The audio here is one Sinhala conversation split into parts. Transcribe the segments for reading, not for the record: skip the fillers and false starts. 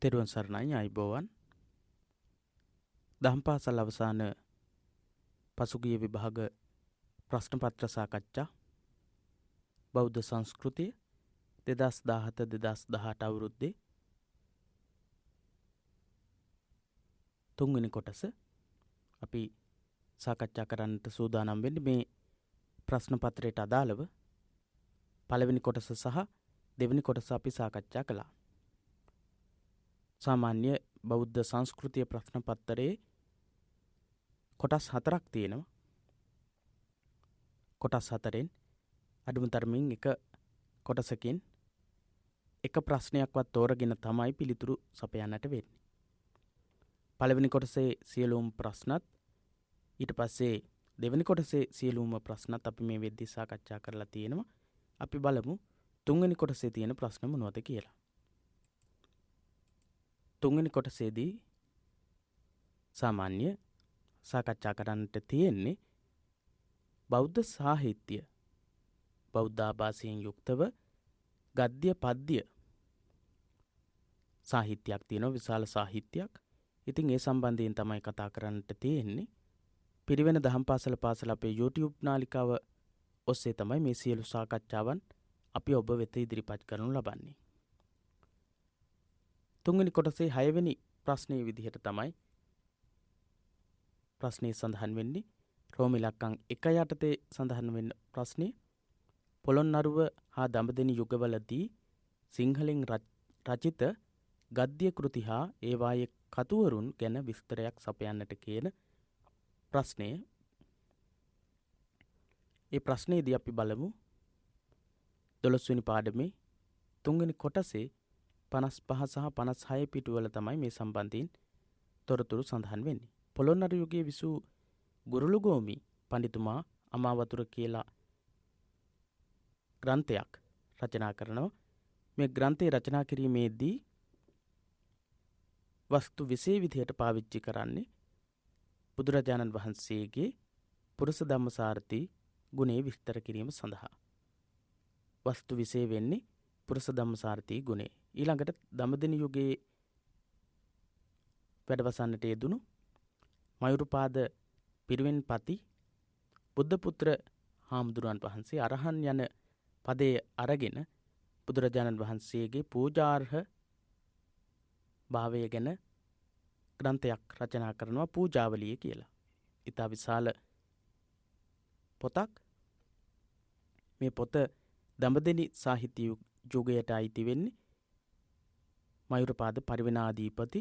තෙරුවන් සරණයි අයිබෝවන්. දහම් පාසල් අවසාන පසුගිය විභාග ප්‍රශ්න පත්‍ර සාකච්ඡා බෞද්ධ සංස්කෘතිය 2017-2018 අවුරුද්දේ තුන්වෙනි කොටස අපි සාකච්ඡා කරන්නට සූදානම් වෙන්නේ. මේ ප්‍රශ්න පත්‍රයට අදාළව පළවෙනි කොටස සහ දෙවෙනි කොටස අපි සාකච්ඡා කළා. සාමාන්‍ය බෞද්ධ සංස්කෘතිය ප්‍රශ්න පත්‍රයේ කොටස් 4ක් තියෙනවා. කොටස් 4න් අඩුම තරමින් එක කොටසකින් එක ප්‍රශ්නයක්වත් තෝරගෙන තමයි පිළිතුරු සපයන්නට වෙන්නේ. පළවෙනි කොටසේ සියලුම ප්‍රශ්නත් ඊට පස්සේ දෙවෙනි කොටසේ සියලුම ප්‍රශ්නත් අපි මේ වෙද්දී සාකච්ඡා කරලා තියෙනවා. අපි බලමු තුන්වෙනි කොටසේ තියෙන ප්‍රශ්න මොනවද කියලා. තුන්වෙනි කොටසේදී සාමාන්‍ය සාකච්ඡා කරන්නට තියෙන්නේ බෞද්ධ සාහිත්‍ය, බෞද්ධ ආభాසයෙන් යුක්තව ගද්‍ය පද්‍ය සාහිත්‍යයක් තියෙනවා, විශාල සාහිත්‍යයක්. ඉතින් ඒ සම්බන්ධයෙන් තමයි කතා කරන්නට තියෙන්නේ. පිරිවෙන දහම් පාසල අපේ YouTube නාලිකාව ඔස්සේ තමයි මේ සියලු සාකච්ඡාවන් අපි ඔබ වෙත ඉදිරිපත් කරනු ලබන්නේ. තුන්වෙනි කොටසේ 6 වෙනි ප්‍රශ්නයේ විදිහට තමයි ප්‍රශ්නේ සඳහන් වෙන්නේ. රෝම ඉලක්කම් 1 යටතේ සඳහන් වෙන ප්‍රශ්නේ පොළොන්නරුව හා දඹදෙණි යුගවලදී සිංහලෙන් රචිත ගද්‍ය කෘති හා ඒවායේ කතුවරුන් ගැන විස්තරයක් සපයන්නට කියන ප්‍රශ්නය. ඒ ප්‍රශ්නයේදී අපි බලමු 12 වෙනි පාඩමේ 3 වෙනි කොටසේ 55 සහ 56 පිටුවල තමයි මේ සම්බන්ධයෙන් තොරතුරු සඳහන් වෙන්නේ. පොළොන්නරු යුගයේ විසූ ගුරුළුගෝමි පඬිතුමා අමාවතුර කියලා ග්‍රන්ථයක් රචනා කරනවා. මේ ග්‍රන්ථය රචනා කිරීමේදී වස්තු විශේෂ විදිහට පාවිච්චි කරන්නේ බුදුරජාණන් වහන්සේගේ පුරුෂ ධම්මසාරථී ගුණය විස්තර කිරීම සඳහා. වස්තු විශේෂ වෙන්නේ පුරුෂ ධම්මසාරථී ගුණය. ඊළඟට දඹදෙණි යුගයේ වැඩවසන්නට යෙදුණු මයුරපාද පිරිවෙන්පති බුද්ධපුත්‍ර හාමුදුරුවන් වහන්සේ අරහන් යන පදයේ අරගෙන බුදුරජාණන් වහන්සේගේ පූජාර්හ භාවය ගැන ග්‍රන්ථයක් රචනා කරනවා, පූජාවලිය කියලා. ඉතා විශාල පොතක්. මේ පොත දඹදෙණි සාහිත්‍ය යුගයට අයිති වෙන්නේ. මයුරපාද පරිවෙනාධිපති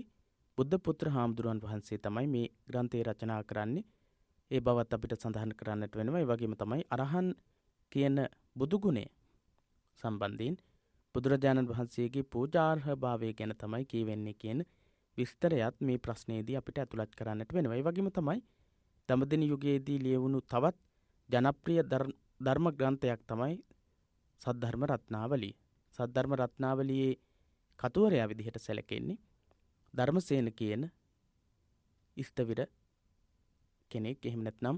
බුද්ධපුත්‍ර හාමුදුරුවන් වහන්සේ තමයි මේ ග්‍රන්ථය රචනා කරන්නේ. ඒ බවත් අපිට සඳහන් කරන්නට වෙනවා. ඒ වගේම තමයි අරහන් කියන බුදු ගුණය සම්බන්ධයෙන් බුදුරජාණන් වහන්සේගේ පූජාර්හ භාවය ගැන තමයි කියවෙන්නේ කියන විස්තරයත් මේ ප්‍රශ්නයේදී අපිට ඇතුළත් කරන්නට වෙනවා. ඒ වගේම තමයි දඹදෙණි යුගයේදී ලියවුණු තවත් ජනප්‍රිය ධර්ම ග්‍රන්ථයක් තමයි සද්ධර්ම රත්නාවලිය. සද්ධර්ම රත්නාවලියේ කතුවරයා විදිහට සැලකෙන්නේ ධර්මසේන කියන ස්ථවිර කෙනෙක්, එහෙම නැත්නම්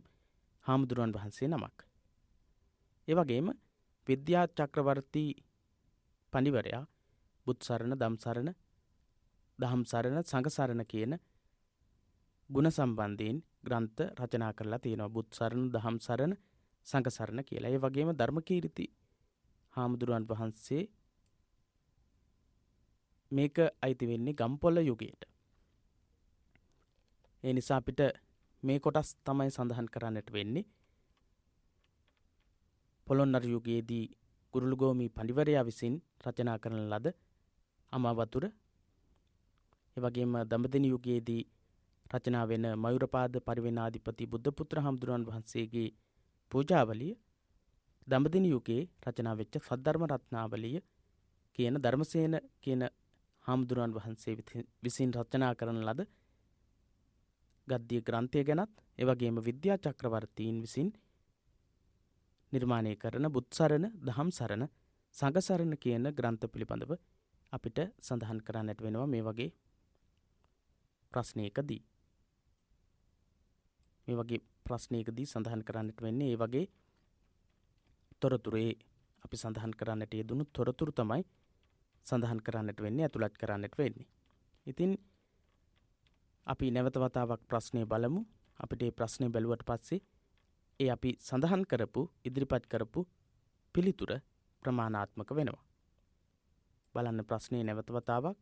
හාමුදුරුවන් වහන්සේ නමක්. ඒ වගේම විද්‍යා චක්‍රවර්ති පඬිවරයා බුත්සරණ, දම්සරණ, දහම්සරණ, සංඝසරණ කියන ගුණ සම්බන්ධයෙන් ග්‍රන්ථ රචනා කරලා තියෙනවා. බුත්සරණ, දහම්සරණ, සංඝසරණ කියලා. ඒ වගේම ධර්මකීර්ති හාමුදුරුවන් වහන්සේ මේක අයිති වෙන්නේ ගම්පොළ යුගයට. ඒ නිසා අපිට මේ කොටස් තමයි සඳහන් කරන්නට වෙන්නේ. පොළොන්නරු යුගයේදී ගුරුළුගෝමි පඬිවරයා විසින් රචනා කරන ලද අමාවතුර, ඒ වගේම දඹදෙණි යුගයේදී රචනා වෙන මයුරපාද පරිවෙනාධිපති බුද්ධපුත්‍ර හාමුදුරුවන් වහන්සේගේ පූජාවලිය, දඹදෙණි යුගයේ රචනා වෙච්ච සද්ධර්ම රත්නාවලිය කියන ධර්මසේන කියන හාමුදුරුවන් වහන්සේ විසින් රචනා කරන ලද ගද්‍ය ග්‍රන්ථය ගැනත්, ඒ වගේම විද්‍යා චක්‍රවර්තීන් විසින් නිර්මාණය කරන බුත්සරණ, දහම්සරණ, සංඝසරණ කියන ග්‍රන්ථ පිළිබඳව අපිට සඳහන් කරන්නට වෙනවා මේ වගේ ප්‍රශ්නයකදී. මේ වගේ ප්‍රශ්නයකදී සඳහන් කරන්නට වෙන්නේ ඒ වගේ තොරතුරේ අපි සඳහන් කරන්නට යෙදුණු තොරතුරු තමයි සඳහන් කරන්නට වෙන්නේ, ඇතුළත් කරන්නට වෙන්නේ. ඉතින් අපි නැවත වතාවක් ප්‍රශ්නය බලමු. අපිට මේ ප්‍රශ්නේ බැලුවට පස්සේ ඒ අපි සඳහන් කරපු ඉදිරිපත් කරපු පිළිතුර ප්‍රමාණාත්මක වෙනවා. බලන්න ප්‍රශ්නේ නැවත වතාවක්.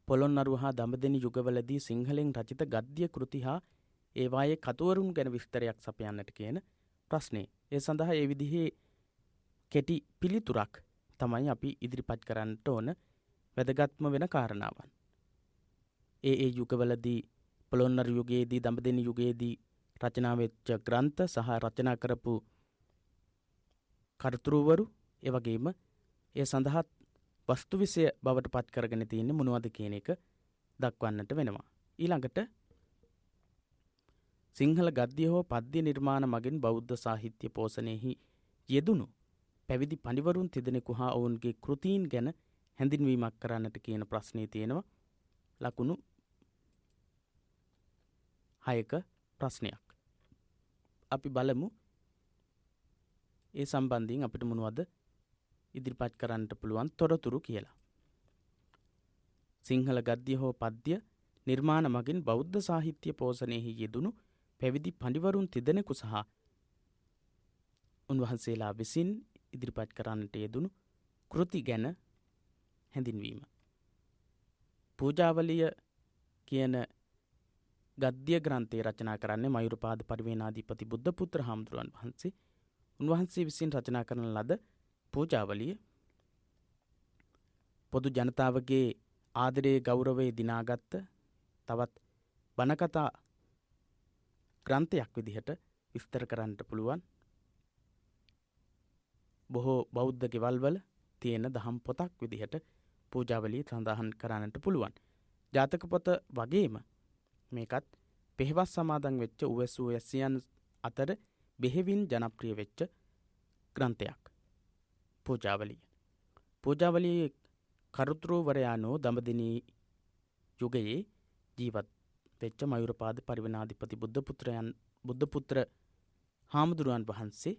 පොළොන්නරුව හා දඹදෙණි යුගවලදී සිංහලෙන් රචිත ගද්‍ය කෘති හා ඒවායේ කතුවරුන් ගැන විස්තරයක් සපයන්නට කියන ප්‍රශ්නේ. ඒ සඳහා ඒ විදිහේ කෙටි පිළිතුරක් තමයි අපි ඉදිරිපත් කරන්නට ඕන වැදගත්ම වෙන කාරණාවන්. ඒ යුගවලදී පොළොන්නරු යුගයේදී දඹදෙණි යුගයේදී රචනා වෙච්ච ග්‍රන්ථ සහ රචනා කරපු කර්තෘවරු ඒ වගේම ඒ සඳහා වස්තු විෂය බවට පත් කරගෙන තියෙන්නේ මොනවද කියන එක දක්වන්නට වෙනවා. ඊළඟට සිංහල ගද්‍ය හෝ පද්‍ය නිර්මාණ මගින් බෞද්ධ සාහිත්‍ය පෝෂණයෙහි යෙදුණු පැවිදි පඬිවරුන් තිදෙනෙකු හා ඔවුන්ගේ කෘතීන් ගැන හැඳින්වීමක් කරන්නට කියන ප්‍රශ්නේ තියෙනවා. ලකුණු 6ක ප්‍රශ්නයක්. අපි බලමු ඒ සම්බන්ධයෙන් අපිට මොනවද ඉදිරිපත් කරන්නට පුළුවන් තොරතුරු කියලා. සිංහල ගද්‍ය හෝ පද්‍ය නිර්මාණ මගින් බෞද්ධ සාහිත්‍ය පෝෂණයෙහි යෙදුණු පැවිදි පඬිවරුන් තිදෙනෙකු සහ උන්වහන්සේලා විසින් ඉදිරිපත් කරන්නට යෙදුණු කෘති ගැන හැඳින්වීම. පූජාවලිය කියන ගද්‍ය ග්‍රන්ථය රචනා කරන්නේ මයුරපාද පරිවේනාධිපති බුද්ධපුත්‍ර හාමුදුරුවන් වහන්සේ. උන්වහන්සේ විසින් රචනා කරන ලද පූජාවලිය පොදු ජනතාවගේ ආදරයේ ගෞරවයේ දිනාගත්ත තවත් බණකතා ග්‍රන්ථයක් විදිහට විස්තර කරන්නට පුළුවන්. බොහෝ බෞද්ධ ගෙවල් වල තියෙන දහම් පොතක් විදිහට පූජාවලිය සඳහන් කරන්නට පුළුවන්. ජාතක පොත වගේම මේකත් පෙහෙවස් සමාදන් වෙච්ච උවැසු යැසියන් අතර බෙහෙවින් ජනප්‍රිය වෙච්ච ග්‍රන්ථයක් පූජාවලිය. පූජාවලියේ කර්තෘවරයාණෝ දඹදෙණි යුගයේ ජීවත් වෙච්ච මයුරපාද පරිවේනාධිපති බුද්ධපුත්‍ර හාමුදුරුවන් වහන්සේ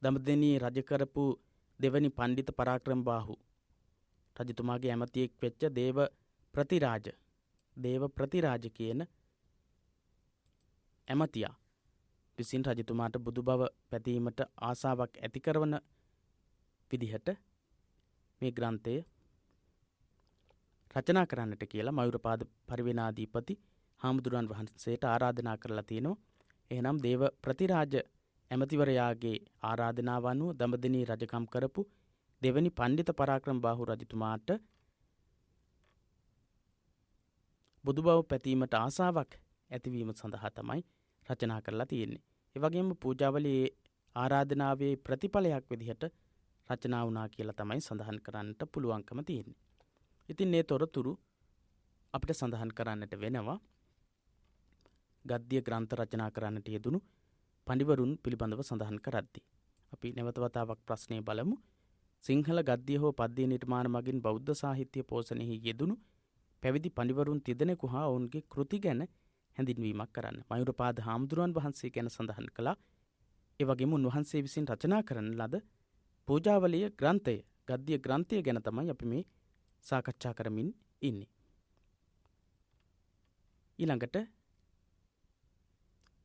දඹදෙණි රජ කරපු දෙවනි පණ්ඩිත පරාක්‍රමබාහු රජතුමාගේ ඇමතියෙක් වෙච්ච දේව ප්‍රතිරාජ කියන ඇමතියා විසින් රජතුමාට බුදු බව පැතීමට ආසාවක් ඇති කරන විදිහට මේ ග්‍රන්ථය රචනා කරන්නට කියලා මයුරපාද පරිවේනාධිපති හාමුදුරුවන් වහන්සේට ආරාධනා කරලා තියෙනවා. එහෙනම් දේව ප්‍රතිරාජ ඇමතිවරයාගේ ආරාධනාව අනුව දඹදෙණි රජකම් කරපු දෙවනි පණ්ඩිත පරාක්‍රමබාහු රජතුමාට බුදු බව පැතීමට ආසාවක් ඇතිවීම සඳහා තමයි රචනා කරලා තියෙන්නේ. ඒ වගේම පූජාවලියේ ආරාධනාවේ ප්‍රතිඵලයක් විදිහට රචනා වුණා කියලා තමයි සඳහන් කරන්නට පුළුවන්කම තියෙන්නේ. ඉතින් මේ තොරතුරු අපිට සඳහන් කරන්නට වෙනවා ගද්‍ය ග්‍රන්ථ රචනා කරන්නට යෙදුණු පඬිවරුන් පිළිබඳව සඳහන් කරද්දී. අපි නැවත වතාවක් ප්‍රශ්නය බලමු. සිංහල ගද්‍ය හෝ පද්‍ය නිර්මාණ මගින් බෞද්ධ සාහිත්‍ය පෝෂණයෙහි යෙදුණු පැවිදි පඬිවරුන් තිදෙනෙකු හා ඔවුන්ගේ කෘති ගැන හැඳින්වීමක් කරන්න. මයුරපාද හාමුදුරුවන් වහන්සේ ගැන සඳහන් කළා. ඒ වගේම උන්වහන්සේ විසින් රචනා කරන ලද පූජාවලිය ග්‍රන්ථය ගද්‍ය ග්‍රන්ථය ගැන තමයි අපි මේ සාකච්ඡා කරමින් ඉන්නේ. ඊළඟට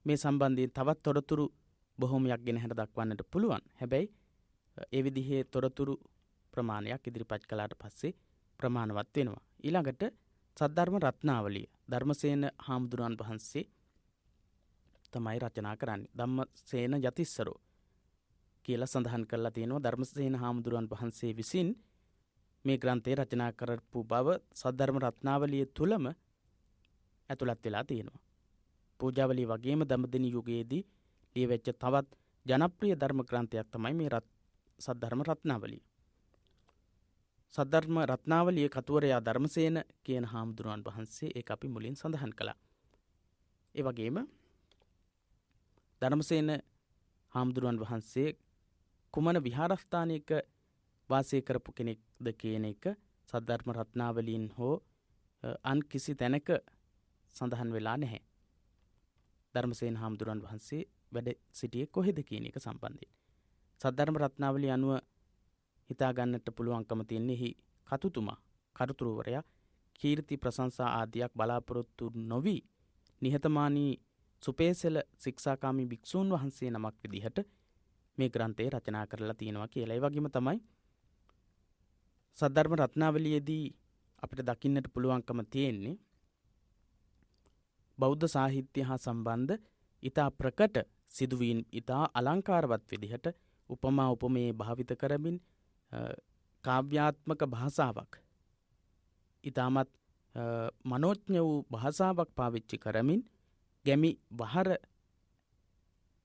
මේ සම්බන්ධයෙන් තවත් තොරතුරු බොහොමයක් ගෙන හැර දක්වන්නට පුළුවන්. හැබැයි ඒ විදිහේ තොරතුරු ප්‍රමාණයක් ඉදිරිපත් කළාට පස්සේ ප්‍රමාණවත් වෙනවා. ඊළඟට සද්ධර්ම රත්නාවලිය ධර්මසේන හාමුදුරුවන් වහන්සේ තමයි රචනා කරන්නේ. ධම්මසේන යතිස්සරෝ කියලා සඳහන් කරලා තියෙනවා. ධර්මසේන හාමුදුරුවන් වහන්සේ විසින් මේ ග්‍රන්ථය රචනා කරපු බව සද්ධර්ම රත්නාවලිය තුලම ඇතුළත් වෙලා තියෙනවා. පූජාවලිය වගේම දඹදෙණි යුගයේදී ලියවෙච්ච තවත් ජනප්‍රිය ධර්ම ග්‍රන්ථයක් තමයි මේ සද්ධර්ම රත්නාවලිය. සද්ධර්ම රත්නාවලියේ කතුවරයා ධර්මසේන කියන හාමුදුරුවන් වහන්සේ ඒක අපි මුලින් සඳහන් කළා. ඒ වගේම ධර්මසේන හාමුදුරුවන් වහන්සේ කුමන විහාරස්ථානයක වාසය කරපු කෙනෙක්ද කියන එක සද්ධර්ම රත්නාවලියෙන් හෝ අන් කිසි තැනක සඳහන් වෙලා නැහැ. ධර්මසේන හාමුදුරන් වහන්සේ වැඩ සිටියේ කොහෙද කියන එක සම්බන්ධයෙන්. සද්ධර්ම රත්නාවලිය අනුව හිතා ගන්නට පුළුවන්කම තියෙන්නේ කතුතුමා කරුතුරුවරයා කීර්ති ප්‍රශංසා ආදියක් බලාපොරොත්තු නොවි නිහතමානී සුපේසල ශික්ෂාකාමී භික්ෂූන් වහන්සේ නමක් විදිහට මේ ග්‍රන්ථය රචනා කරලා තියෙනවා කියලා. ඒ වගේම තමයි සද්ධර්ම රත්නාවලියේදී අපිට දකින්නට පුළුවන්කම තියෙන්නේ බෞද්ධ සාහිත්‍ය හා සම්බන්ධ ඉතා ප්‍රකට සිදුවීම් ඉතා අලංකාරවත් විදිහට උපමා උපමේ භාවිත කරමින් කාව්‍යාත්මක භාෂාවක් ඉතාමත් මනෝඥ වූ භාෂාවක් පාවිච්චි කරමින් ගැමි වහර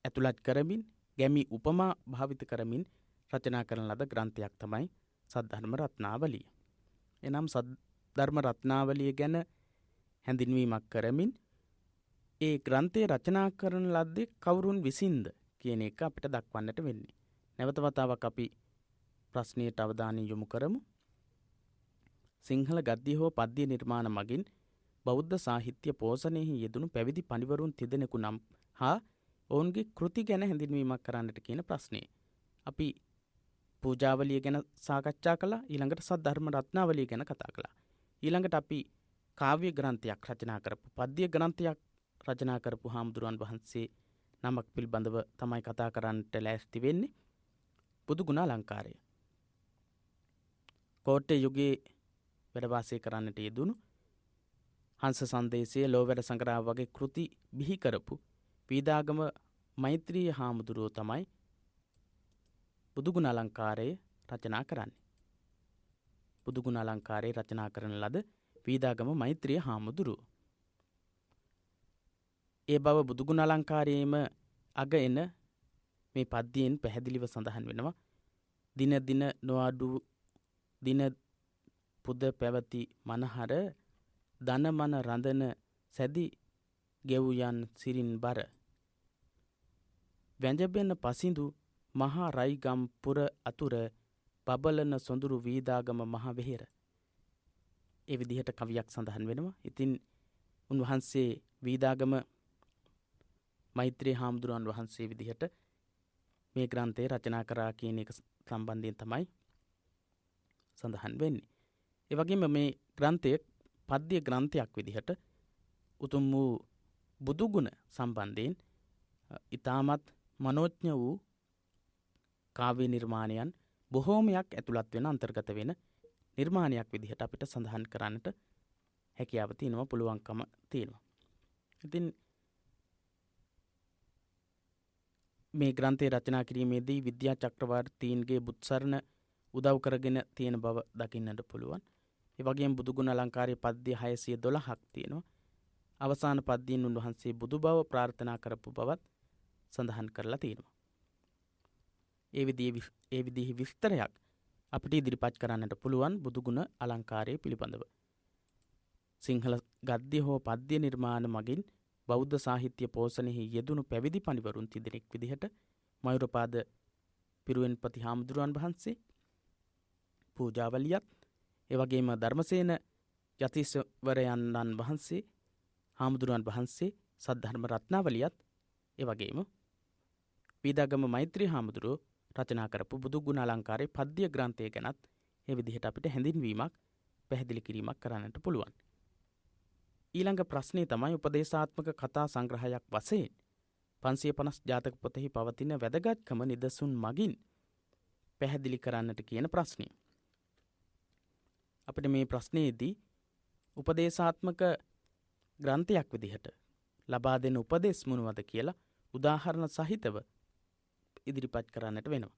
ඇතුළත් කරමින් ගැමි උපමා භාවිත කරමින් රචනා කරන ලද ග්‍රන්ථයක් තමයි සද්ධර්ම රත්නාවලිය. එනම් සද්ධර්ම රත්නාවලිය ගැන හැඳින්වීමක් කරමින් ඒ ග්‍රන්ථය රචනා කරන ලද්දේ කවුරුන් විසින්ද කියන එක අපිට දක්වන්නට වෙන්නේ. නැවත වතාවක් අපි ප්‍රශ්නයට අවධානය යොමු කරමු. සිංහල ගද්‍ය හෝ පද්‍ය නිර්මාණ මගින් බෞද්ධ සාහිත්‍ය පෝෂණයෙහි යෙදුණු පැවිදි පඬිවරුන් තිදෙනෙකු නම් හා ඔවුන්ගේ කෘති ගැන හැඳින්වීමක් කරන්නට කියන ප්‍රශ්නය. අපි පූජාවලිය ගැන සාකච්ඡා කළා. ඊළඟට සද්ධර්ම රත්නාවලිය ගැන කතා කළා. ඊළඟට අපි කාව්‍ය ග්‍රන්ථයක් රචනා කරපු පද්‍ය ග්‍රන්ථයක් රචනා කරපු හාමුදුරුවන් වහන්සේ නමක් පිළිබඳව තමයි කතා කරන්නට ලෑස්ති වෙන්නේ. බුදුගුණ අලංකාරය. කෝට්ටේ යුගයේ වැඩ වාසය කරන්නට යෙදුණු හංස සංදේශය, ලෝවැඩ සංග්‍රහ වගේ කෘති බිහි කරපු පීදාගම මෛත්‍රී හාමුදුරුවෝ තමයි බුදුගුණ අලංකාරය රචනා කරන්නේ. බුදුගුණ අලංකාරය රචනා කරන ලද පීදාගම මෛත්‍රී හාමුදුරුවෝ. ඒ බව බුදුගුණ අලංකාරයේම අග එන මේ පද්‍යයෙන් පැහැදිලිව සඳහන් වෙනවා. දින දින නොඅඩු දින පුද පැවති මනහර දනමන රඳන සැදි ගෙවුයන් සිරින් බර වැඳබෙන පසිඳු මහා රයිගම් පුර අතුර බබලන සොඳුරු වීදාගම මහ වෙහෙර. ඒ විදිහට කවියක් සඳහන් වෙනවා. ඉතින් උන්වහන්සේ වීදාගම මෛත්‍රී හාමුදුරුවන් වහන්සේ විදිහට මේ ග්‍රන්ථය රචනා කරා කියන එක සම්බන්ධයෙන් තමයි සඳහන් වෙන්නේ. ඒ වගේම මේ ග්‍රන්ථය පද්‍ය ග්‍රන්ථයක් විදිහට උතුම් වූ බුදුගුණ සම්බන්ධයෙන් ඉතාමත් මනෝඥ වූ කාව්‍ය නිර්මාණයන් බොහෝමයක් ඇතුළත් වෙන අන්තර්ගත වෙන නිර්මාණයක් විදිහට අපිට සඳහන් කරන්නට හැකියාව තියෙනවා, පුළුවන්කම තියෙනවා. ඉතින් මේ ග්‍රන්ථය රචනා කිරීමේදී විද්‍යා චක්‍රවර්තීන්ගේ බුත්සරණ උදව් කරගෙන තියෙන බව දකින්නට පුළුවන්. ඒ වගේම බුදුගුණ අලංකාරයේ පද්‍ය 612ක් තියෙනවා. අවසාන පද්‍යයෙන් උන්වහන්සේ බුදු බව ප්‍රාර්ථනා කරපු බවත් සඳහන් කරලා තියෙනවා. ඒ විදිහේ විස්තරයක් අපිට ඉදිරිපත් කරන්නට පුළුවන් බුදුගුණ අලංකාරය පිළිබඳව. සිංහල ගද්‍ය හෝ පද්‍ය නිර්මාණ මගින් බෞද්ධ සාහිත්‍ය පෝෂණයෙහි යෙදුණු පැවිදි පඬිවරුන් තිදෙනෙක් විදිහට මයුරපාද පිරුවෙන්පති හාමුදුරුවන් වහන්සේ, පූජාවලියත්, ඒ වගේම ධර්මසේන යතිස්වරයන්න් වහන්සේ, හාමුදුරුවන් වහන්සේ, සද්ධර්ම රත්නාවලියත්, ඒ වගේම පීදාගම මෛත්‍රී හාමුදුරුවෝ රචනා කරපු බුදුගුණ අලංකාරයේ පද්‍ය ග්‍රන්ථය ගැනත් ඒ විදිහට අපිට හැඳින්වීමක්, පැහැදිලි කිරීමක් කරන්නට පුළුවන්. ඊළඟ ප්‍රශ්නය තමයි උපදේශාත්මක කතා සංග්‍රහයක් වශයෙන් 550 ජාතක පොතෙහි පවතින වැදගත්කම නිදසුන් මගින් පැහැදිලි කරන්නට කියන ප්‍රශ්නය. අපිට මේ ප්‍රශ්නයේදී උපදේශාත්මක ග්‍රන්ථයක් විදිහට ලබා දෙන උපදෙස් මොනවද කියලා උදාහරණ සහිතව ඉදිරිපත් කරන්නට වෙනවා.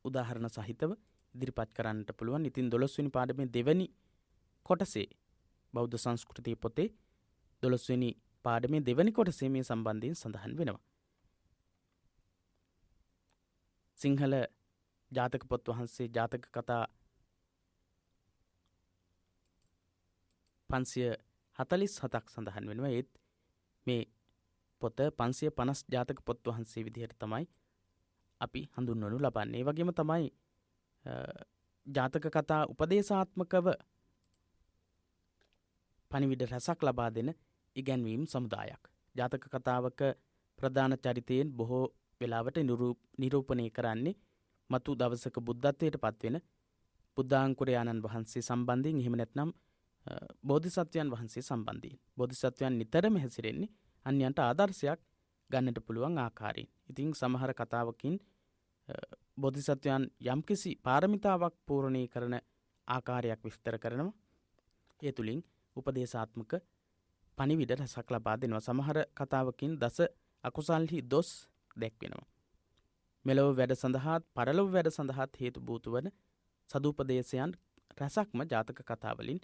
උදාහරණ සහිතව ඉදිරිපත් කරන්නට පුළුවන්. ඉතින් 12 වෙනි පාඩමේ දෙවැනි කොටසේ බෞද්ධ සංස්කෘතිය පොතේ 12 වෙනි පාඩමේ දෙවැනි කොටසේ මේ සම්බන්ධයෙන් සඳහන් වෙනවා. සිංහල ජාතක පොත් වහන්සේ ජාතක කතා 547ක් සඳහන් වෙනවා. ඒත් මේ පොත 550 ජාතක පොත් වහන්සේ විදිහට තමයි අපි හඳුන්වනු ලබන්නේ. ඒ වගේම තමයි ජාතක කතා උපදේශාත්මකව පණිවිඩ රැසක් ලබා දෙන ඉගැන්වීම් සමුදායක්. ජාතක කතාවක ප්‍රධාන චරිතයෙන් බොහෝ වෙලාවට නිරූපණය කරන්නේ මතු දවසක බුද්ධත්වයට පත්වෙන බුද්ධාංකුරයාණන් වහන්සේ සම්බන්ධයෙන් එහෙම නැත්නම් බෝධිසත්වයන් වහන්සේ සම්බන්ධයෙන්. බෝධිසත්වයන් නිතරම හැසිරෙන්නේ අන්‍යයන්ට ආදර්ශයක් ගන්නට පුළුවන් ආකාරයෙන්. ඉතින් සමහර කතාවකින් බෝධිසත්වයන් යම්කිසි පාරමිතාවක් පූර්ණේ කරන ආකාරයක් විස්තර කරනවා. ඒ තුලින් උපදේශාත්මක පණිවිඩ රසක් ලබා දෙනවා. සමහර කතාවකින් දස අකුසල්හි දොස් දැක්වෙනවා. මෙලොව වැඩ සඳහාත් පරලොව වැඩ සඳහාත් හේතු බූතු වන සදුපදේශයන් රසක්ම ජාතක කතාවලින්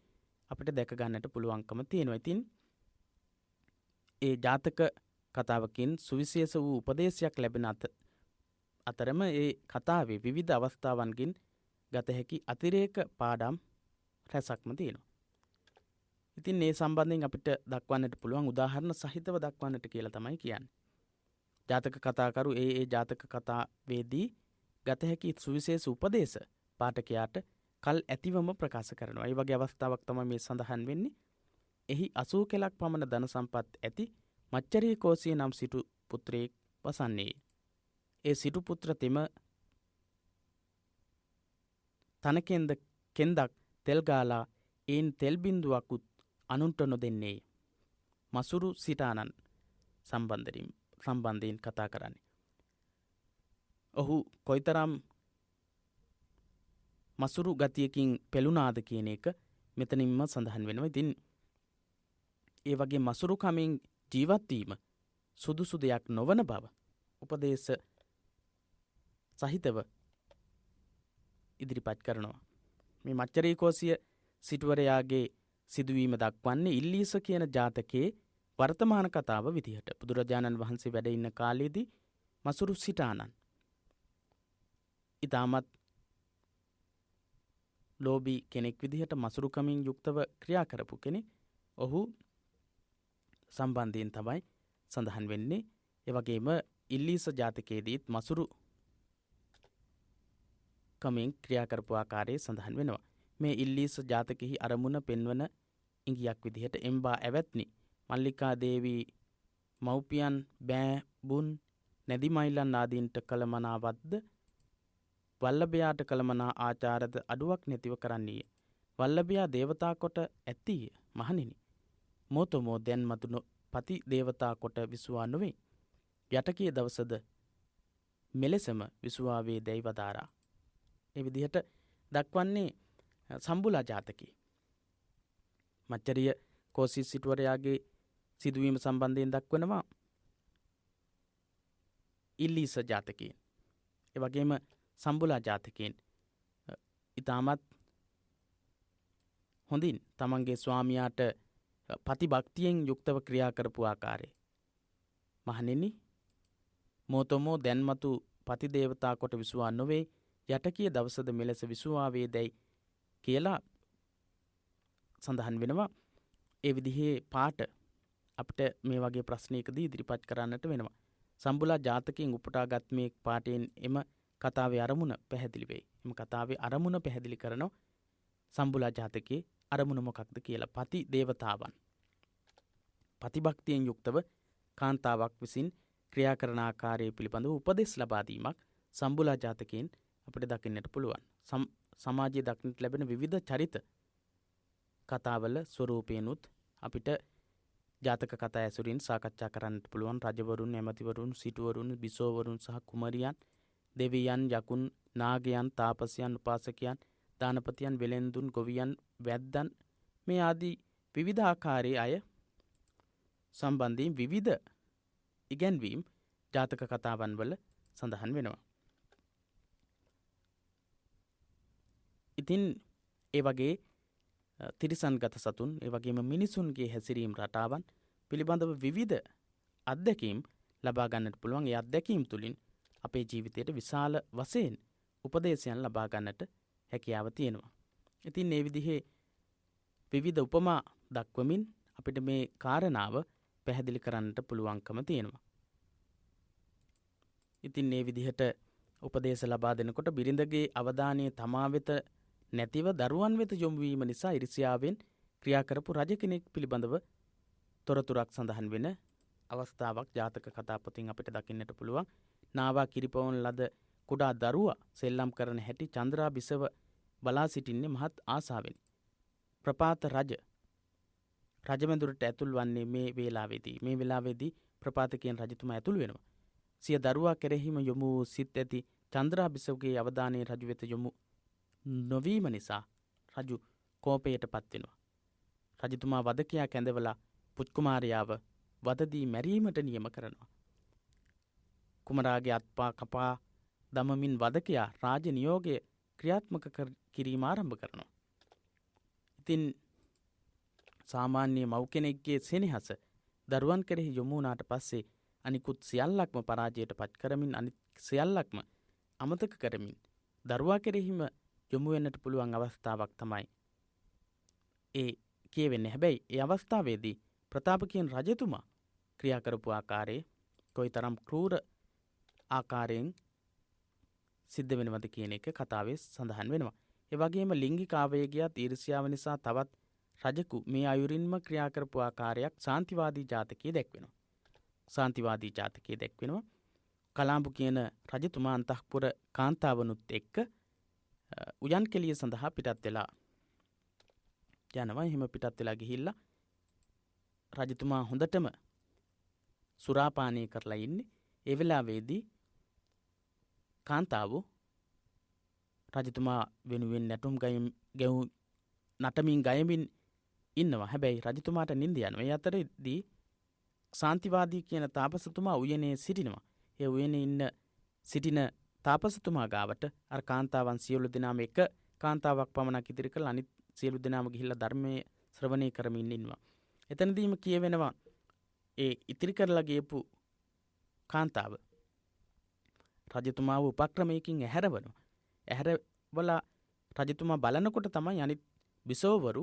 අපිට දැක ගන්නට පුළුවන්කම තියෙනවා. ඉතින් ඒ ජාතක කතාවකින් සුවිශේෂ වූ උපදේශයක් ලැබෙන අතරම ඒ කතාවේ විවිධ අවස්ථාවන්ගෙන් ගත හැකි අතිරේක පාඩම් රැසක්ම තියෙනවා. ඉතින් මේ සම්බන්ධයෙන් අපිට දක්වන්නට පුළුවන් උදාහරණ සහිතව දක්වන්නට කියලා තමයි කියන්නේ. ජාතක කතාකරු ඒ ජාතක කතාවේදී ගත හැකි සුවිශේෂ උපදේශ පාඨකයාට කල් ඇතිවම ප්‍රකාශ කරනවා. ඒ වගේ අවස්ථාවක් තමයි මේ සඳහන් වෙන්නේ. එහි 80 කෙලක් පමණ ධන සම්පත් ඇති මච්චරී කෝසිය නම් සිටු පුත්‍රයෙක් වසන්නේ. ඒ සිටු පුත්‍ර තෙම තනකෙන්ද කෙන්දක් තෙල් ගාලා ඒන් තෙල් බිඳුවකුත් අනුන්ට නොදෙන්නේ. මසුරු සිටානන් සම්බන්ධයෙන් කතා කරන්නේ. ඔහු කොයිතරම් මසුරු ගතියකින් පෙළුණාද කියන එක මෙතනින්ම සඳහන් වෙනවා. ඉතින් ඒ වගේ මසුරු කමින් ජීවත් වීම සුදුසු දෙයක් නොවන බව උපදේශ සහිතව ඉදිරිපත් කරනවා. මේ මච්චරී කෝසිය සිටුවරයාගේ සිදුවීම දක්වන්නේ ඉල්ලීස කියන ජාතකයේ වර්තමාන කතාව විදිහට. බුදුරජාණන් වහන්සේ වැඩ ඉන්න කාලයේදී මසුරු සිටානන් ඊටමත් ලෝභී කෙනෙක් විදිහට මසුරුකමින් යුක්තව ක්‍රියා කරපු කෙනෙක්. ඔහු සම්බන්ධයෙන් තමයි සඳහන් වෙන්නේ. ඒ වගේම ඉල්ලීස ජාතකයේදීත් මසුරු කමින් ක්‍රියා කරපු ආකාරය සඳහන් වෙනවා. මේ ඉල්ලීස ජාතකෙහි අරමුණ පෙන්වන ඉඟියක් විදිහට එම්බා ඇවැත්නි මල්ලිකා දේවී මව්පියන් බෑබුන් නැදිමයිලන් ආදීන්ට කළමනාවද්ද වල්ලභයාට කළමනා ආචාරද අඩුවක් නැතිව කරන්නේය. වල්ලභයා දේවතා කොට ඇත්තීය මහණෙනි. මෝතමෝ දැන් මතු පති දේවතා කොට විසුවා නොවේ. යටකී දවසද මෙලෙසම විසුවා වේ දැයි වදාරා. ඒ විදිහට දක්වන්නේ සම්බුලා ජාතකයේ. මච්චරිය කෝසී සිටුවරයාගේ සිදුවීම සම්බන්ධයෙන් දක්වනවා ඉල්ලීස ජාතකයෙන්. ඒ වගේම සම්බුලා ජාතකයෙන් ඊටමත් හොඳින් තමන්ගේ ස්වාමියාට ප්‍රතිභක්තියෙන් යුක්තව ක්‍රියා කරපු ආකාරය. මහණෙනි මෝතමෝ දැන්මතු පති දේවතා කොට විසුවා නොවේ. යටකිය දවසද මෙලෙස විසුවා වේ දැයි කියලා සඳහන් වෙනවා. ඒ විදිහේ පාට අපිට මේ වගේ ප්‍රශ්නයකදී ඉදිරිපත් කරන්නට වෙනවා. සම්බුලා ජාතකයෙන් උපුටාගත් මේ පාඨයෙන් එම කතාවේ අරමුණ පැහැදිලි වෙයි. එම කතාවේ අරමුණ පැහැදිලි කරනවා. සම්බුලා ජාතකයේ අරමුණ මොකක්ද කියලා. පති දේවතාවන් ප්‍රතිභක්තියෙන් යුක්තව කාන්තාවක් විසින් ක්‍රියා කරන ආකාරය පිළිබඳව උපදෙස් ලබා දීමක් සම්බුලා ජාතකයෙන් අපිට දකින්නට පුළුවන්. සමාජයේ දක්නට ලැබෙන විවිධ චරිත කතාවල ස්වරූපේනුත් අපිට ජාතක කතා ඇසුරින් සාකච්ඡා කරන්නට පුළුවන්. රජවරුන්, ඇමතිවරුන්, සිටුවරුන්, බිසෝවරුන් සහ කුමරියන්, දෙවියන්, යකුන්, නාගයන්, තාපසයන්, උපාසකයන්, දානපතියන්, වෙලෙන්දුන්, ගොවියන්, වැද්දන් මේ ආදී විවිධ ආකාරයේ අය සම්බන්ධයෙන් විවිධ ඉගැන්වීම් ජාතක කතාවන් වල සඳහන් වෙනවා. ඉතින් ඒ වගේ තිරිසන්ගත සතුන්, ඒ වගේම මිනිසුන්ගේ හැසිරීම් රටාවන් පිළිබඳව විවිධ අත්දැකීම් ලබා ගන්නට පුළුවන්. ඒ අත්දැකීම් තුළින් අපේ ජීවිතයට විශාල වශයෙන් උපදේශයන් ලබා ගන්නට හැකියාව තියෙනවා. ඉතින් මේ විදිහේ විවිධ උපමා දක්වමින් අපිට මේ කාරණාව පැහැදිලි කරන්නට පුළුවන්කම තියෙනවා. ඉතින් මේ විදිහට උපදේශ ලබා දෙනකොට බිරිඳගේ අවධානය තමා වෙත නැතිව දරුවන් වෙත යොමු වීම නිසා ඉරිසියාවෙන් ක්‍රියා කරපු රජ කෙනෙක් පිළිබඳව තොරතුරක් සඳහන් වෙන අවස්ථාවක් ජාතක කතා පොතින් අපිට දකින්නට පුළුවන්. නාවා කිරිපවන ලද කුඩා දරුවා සෙල්ලම් කරන හැටි චන්ද්‍රා බිසව බලා සිටින්නේ මහත් ආසාවෙන්. ප්‍රපාත රජමැදුරට ඇතුල් වන්නේ මේ වේලාවේදී. මේ වෙලාවේදී ප්‍රපාත කියන රජතුමා ඇතුල් වෙනවා. සිය දරුවා කෙරෙහිම යොමු සිත් ඇති චන්ද්‍රා බිසවගේ අවධානය රජු වෙත යොමු නොවීම නිසා රජු කෝපයට පත් වෙනවා. රජතුමා වදකයා කැඳවලා පුත්කුමාරයාව වදදී මැරීමට නියම කරනවා. කුමරාගේ අත්පා කපා දමමින් වදකයා රාජ නියෝගය ක්‍රියාත්මක කිරීම ආරම්භ කරනවා. ඉතින් සාමාන්‍ය මව් කෙනෙක්ගේ සෙනෙහස දරුවන් කෙරෙහි යොමු වුණාට පස්සේ අනිකුත් සියල්ලක්ම පරාජයට පත් කරමින් අනිත් සියල්ලක්ම අමතක කරමින් දරුවා කෙරෙහිම යොමු වෙන්නට පුළුවන් අවස්ථාවක් තමයි ඒ කියවෙන්නේ. හැබැයි ඒ අවස්ථාවේදී ප්‍රතාප කියන රජතුමා ක්‍රියා කරපු ආකාරයේ කොයිතරම් ක්‍රූර ආකාරයෙන් සිද්ධ වෙනවද කියන එක කතාවේ සඳහන් වෙනවා. ඒ වගේම ලිංගික ආවේගයත් ඊර්ෂ්‍යාව නිසා තවත් රජෙකු මේ අයුරින්ම ක්‍රියා කරපු ආකාරයක් සාන්තිවාදී ජාතකයේ දැක්වෙනවා. කලාඹු කියන රජතුමා අන්තఃපුර කාන්තාවනුත් එක්ක උයන් කෙලිය සඳහා පිටත් වෙලා යනවා. එහෙම පිටත් වෙලා ගිහිල්ලා රජතුමා හොඳටම සුරාපානය කරලා ඉන්නේ. ඒ වෙලාවේදී කාන්තාව රජතුමා වෙනුවෙන් නැටුම් නටමින් ගයමින් ඉන්නවා. හැබැයි රජතුමාට නිින්ද යනවා. ඒ අතරේදී සාන්තිවාදී කියන තාපසතුමා උයනේ සිටිනවා. ඒ උයනේ සිටින තාපසතුමා ගාවට අර කාන්තාවන් සියලු දෙනාම එක කාන්තාවක් පමණක් ඉදිරි කරලා අනිත් සියලු දෙනාම ගිහිල්ලා ධර්මයේ ශ්‍රවණය කරමින් ඉන්නවා. එතනදීම කියවෙනවා ඒ ඉතිරි කරලා ගියපු කාන්තාව රජතුමාව උපක්‍රමයකින් ඇහැරවනවා. ඇහැරවලා රජතුමා බලනකොට තමයි අනිත් බිසෝවරු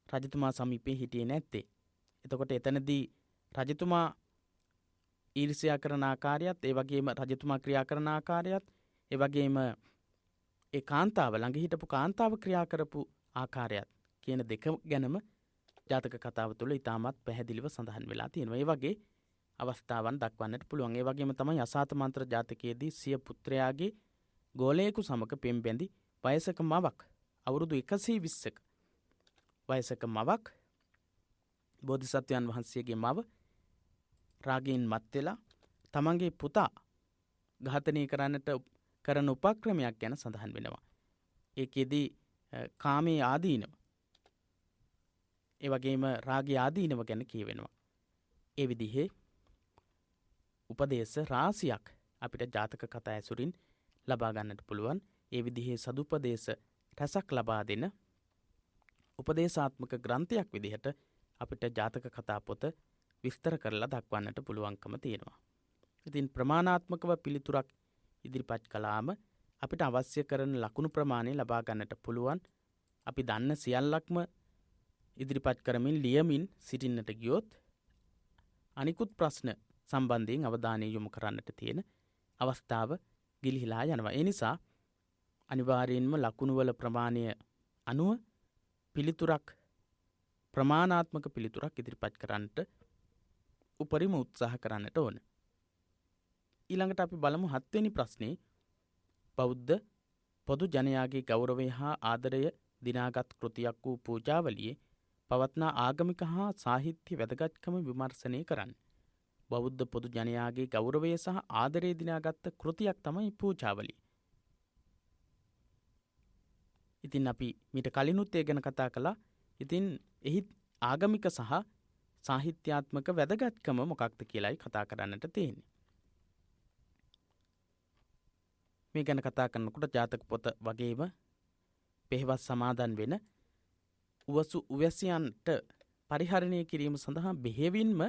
රජතුමා සමීපේ හිටියේ නැත්තේ. එතකොට එතනදී රජතුමා ඊර්ෂ්‍යා කරන ආකාරයත්, ඒ වගේම රජතුමා ක්‍රියා කරන ආකාරයත්, ඒ වගේම ඒ කාන්තාව ළඟ හිටපු කාන්තාව ක්‍රියා කරපු ආකාරයත් කියන දෙක ගැනම ජාතක කතාව තුළ ඉතාමත් පැහැදිලිව සඳහන් වෙලා තියෙනවා. ඒ වගේ අවස්ථාවන් දක්වන්නට පුළුවන්. ඒ වගේම තමයි අසාත මන්ත්‍ර ජාතකයේදී සිය පුත්‍රයාගේ ගෝලයෙකු සමග පෙම් බැඳි වයසක මවක් අවුරුදු 120ක වයසක මවක් බෝධිසත්වයන් වහන්සේගේ මව රාගයෙන් මත් වෙලා තමන්ගේ පුතා ඝාතනය කරන්නට කරන උපක්‍රමයක් ගැන සඳහන් වෙනවා. ඒකෙදී කාමයේ ආදීනව ඒ වගේම රාගයේ ආදීනව ගැන කියවෙනවා. ඒ විදිහේ උපදේශ රාශියක් අපිට ජාතක කතා ඇසුරින් ලබා ගන්නට පුළුවන්. ඒ විදිහේ සදුපදේශ රසක් ලබා දෙන උපදේශාත්මක ග්‍රන්ථයක් විදිහට අපිට ජාතක කතා පොත විස්තර කරලා දක්වන්නට පුළුවන්කම තියෙනවා. ඉතින් ප්‍රමාණාත්මකව පිළිතුරක් ඉදිරිපත් කළාම අපිට අවශ්‍ය කරන ලකුණු ප්‍රමාණය ලබා ගන්නට පුළුවන්. අපි දන්න සියල්ලක්ම ඉදිරිපත් කරමින් ලියමින් සිටින්නට ගියොත් අනිකුත් ප්‍රශ්න සම්බන්ධයෙන් අවධානය යොමු කරන්නට තියෙන අවස්ථාව ගිලිහිලා යනවා. ඒ නිසා අනිවාර්යයෙන්ම ලකුණුවල ප්‍රමාණය අනුව ප්‍රමාණාත්මක පිළිතුරක් ඉදිරිපත් කරන්නට උපරිම උත්සාහ කරන්නට ඕන. ඊළඟට අපි බලමු 7 වෙනි ප්‍රශ්නේ. බෞද්ධ පොදු ජනයාගේ ගෞරවය හා ආදරය දිනාගත් කෘතියක් වූ පූජාවලියේ පවත්නා ආගමික හා සාහිත්‍ය වැදගත්කම විමර්ශනය කරන්න. බෞද්ධ පොදු ජනයාගේ ගෞරවය සහ ආදරය දිනාගත් කෘතියක් තමයි පූජාවලිය. ඉතින් අපි මීට කලිනුත් ඒ ගැන කතා කළා. ඉතින් එහි ආගමික සහ සාහිත්‍යාත්මක වැදගත්කම මොකක්ද කියලායි කතා කරන්නට තියෙන්නේ. මේ ගැන කතා කරනකොට ජාතක පොත වගේම පෙහෙවස් සමාදන් වෙන උවැසියන්ට පරිහරණය කිරීම සඳහා බෙහෙවින්ම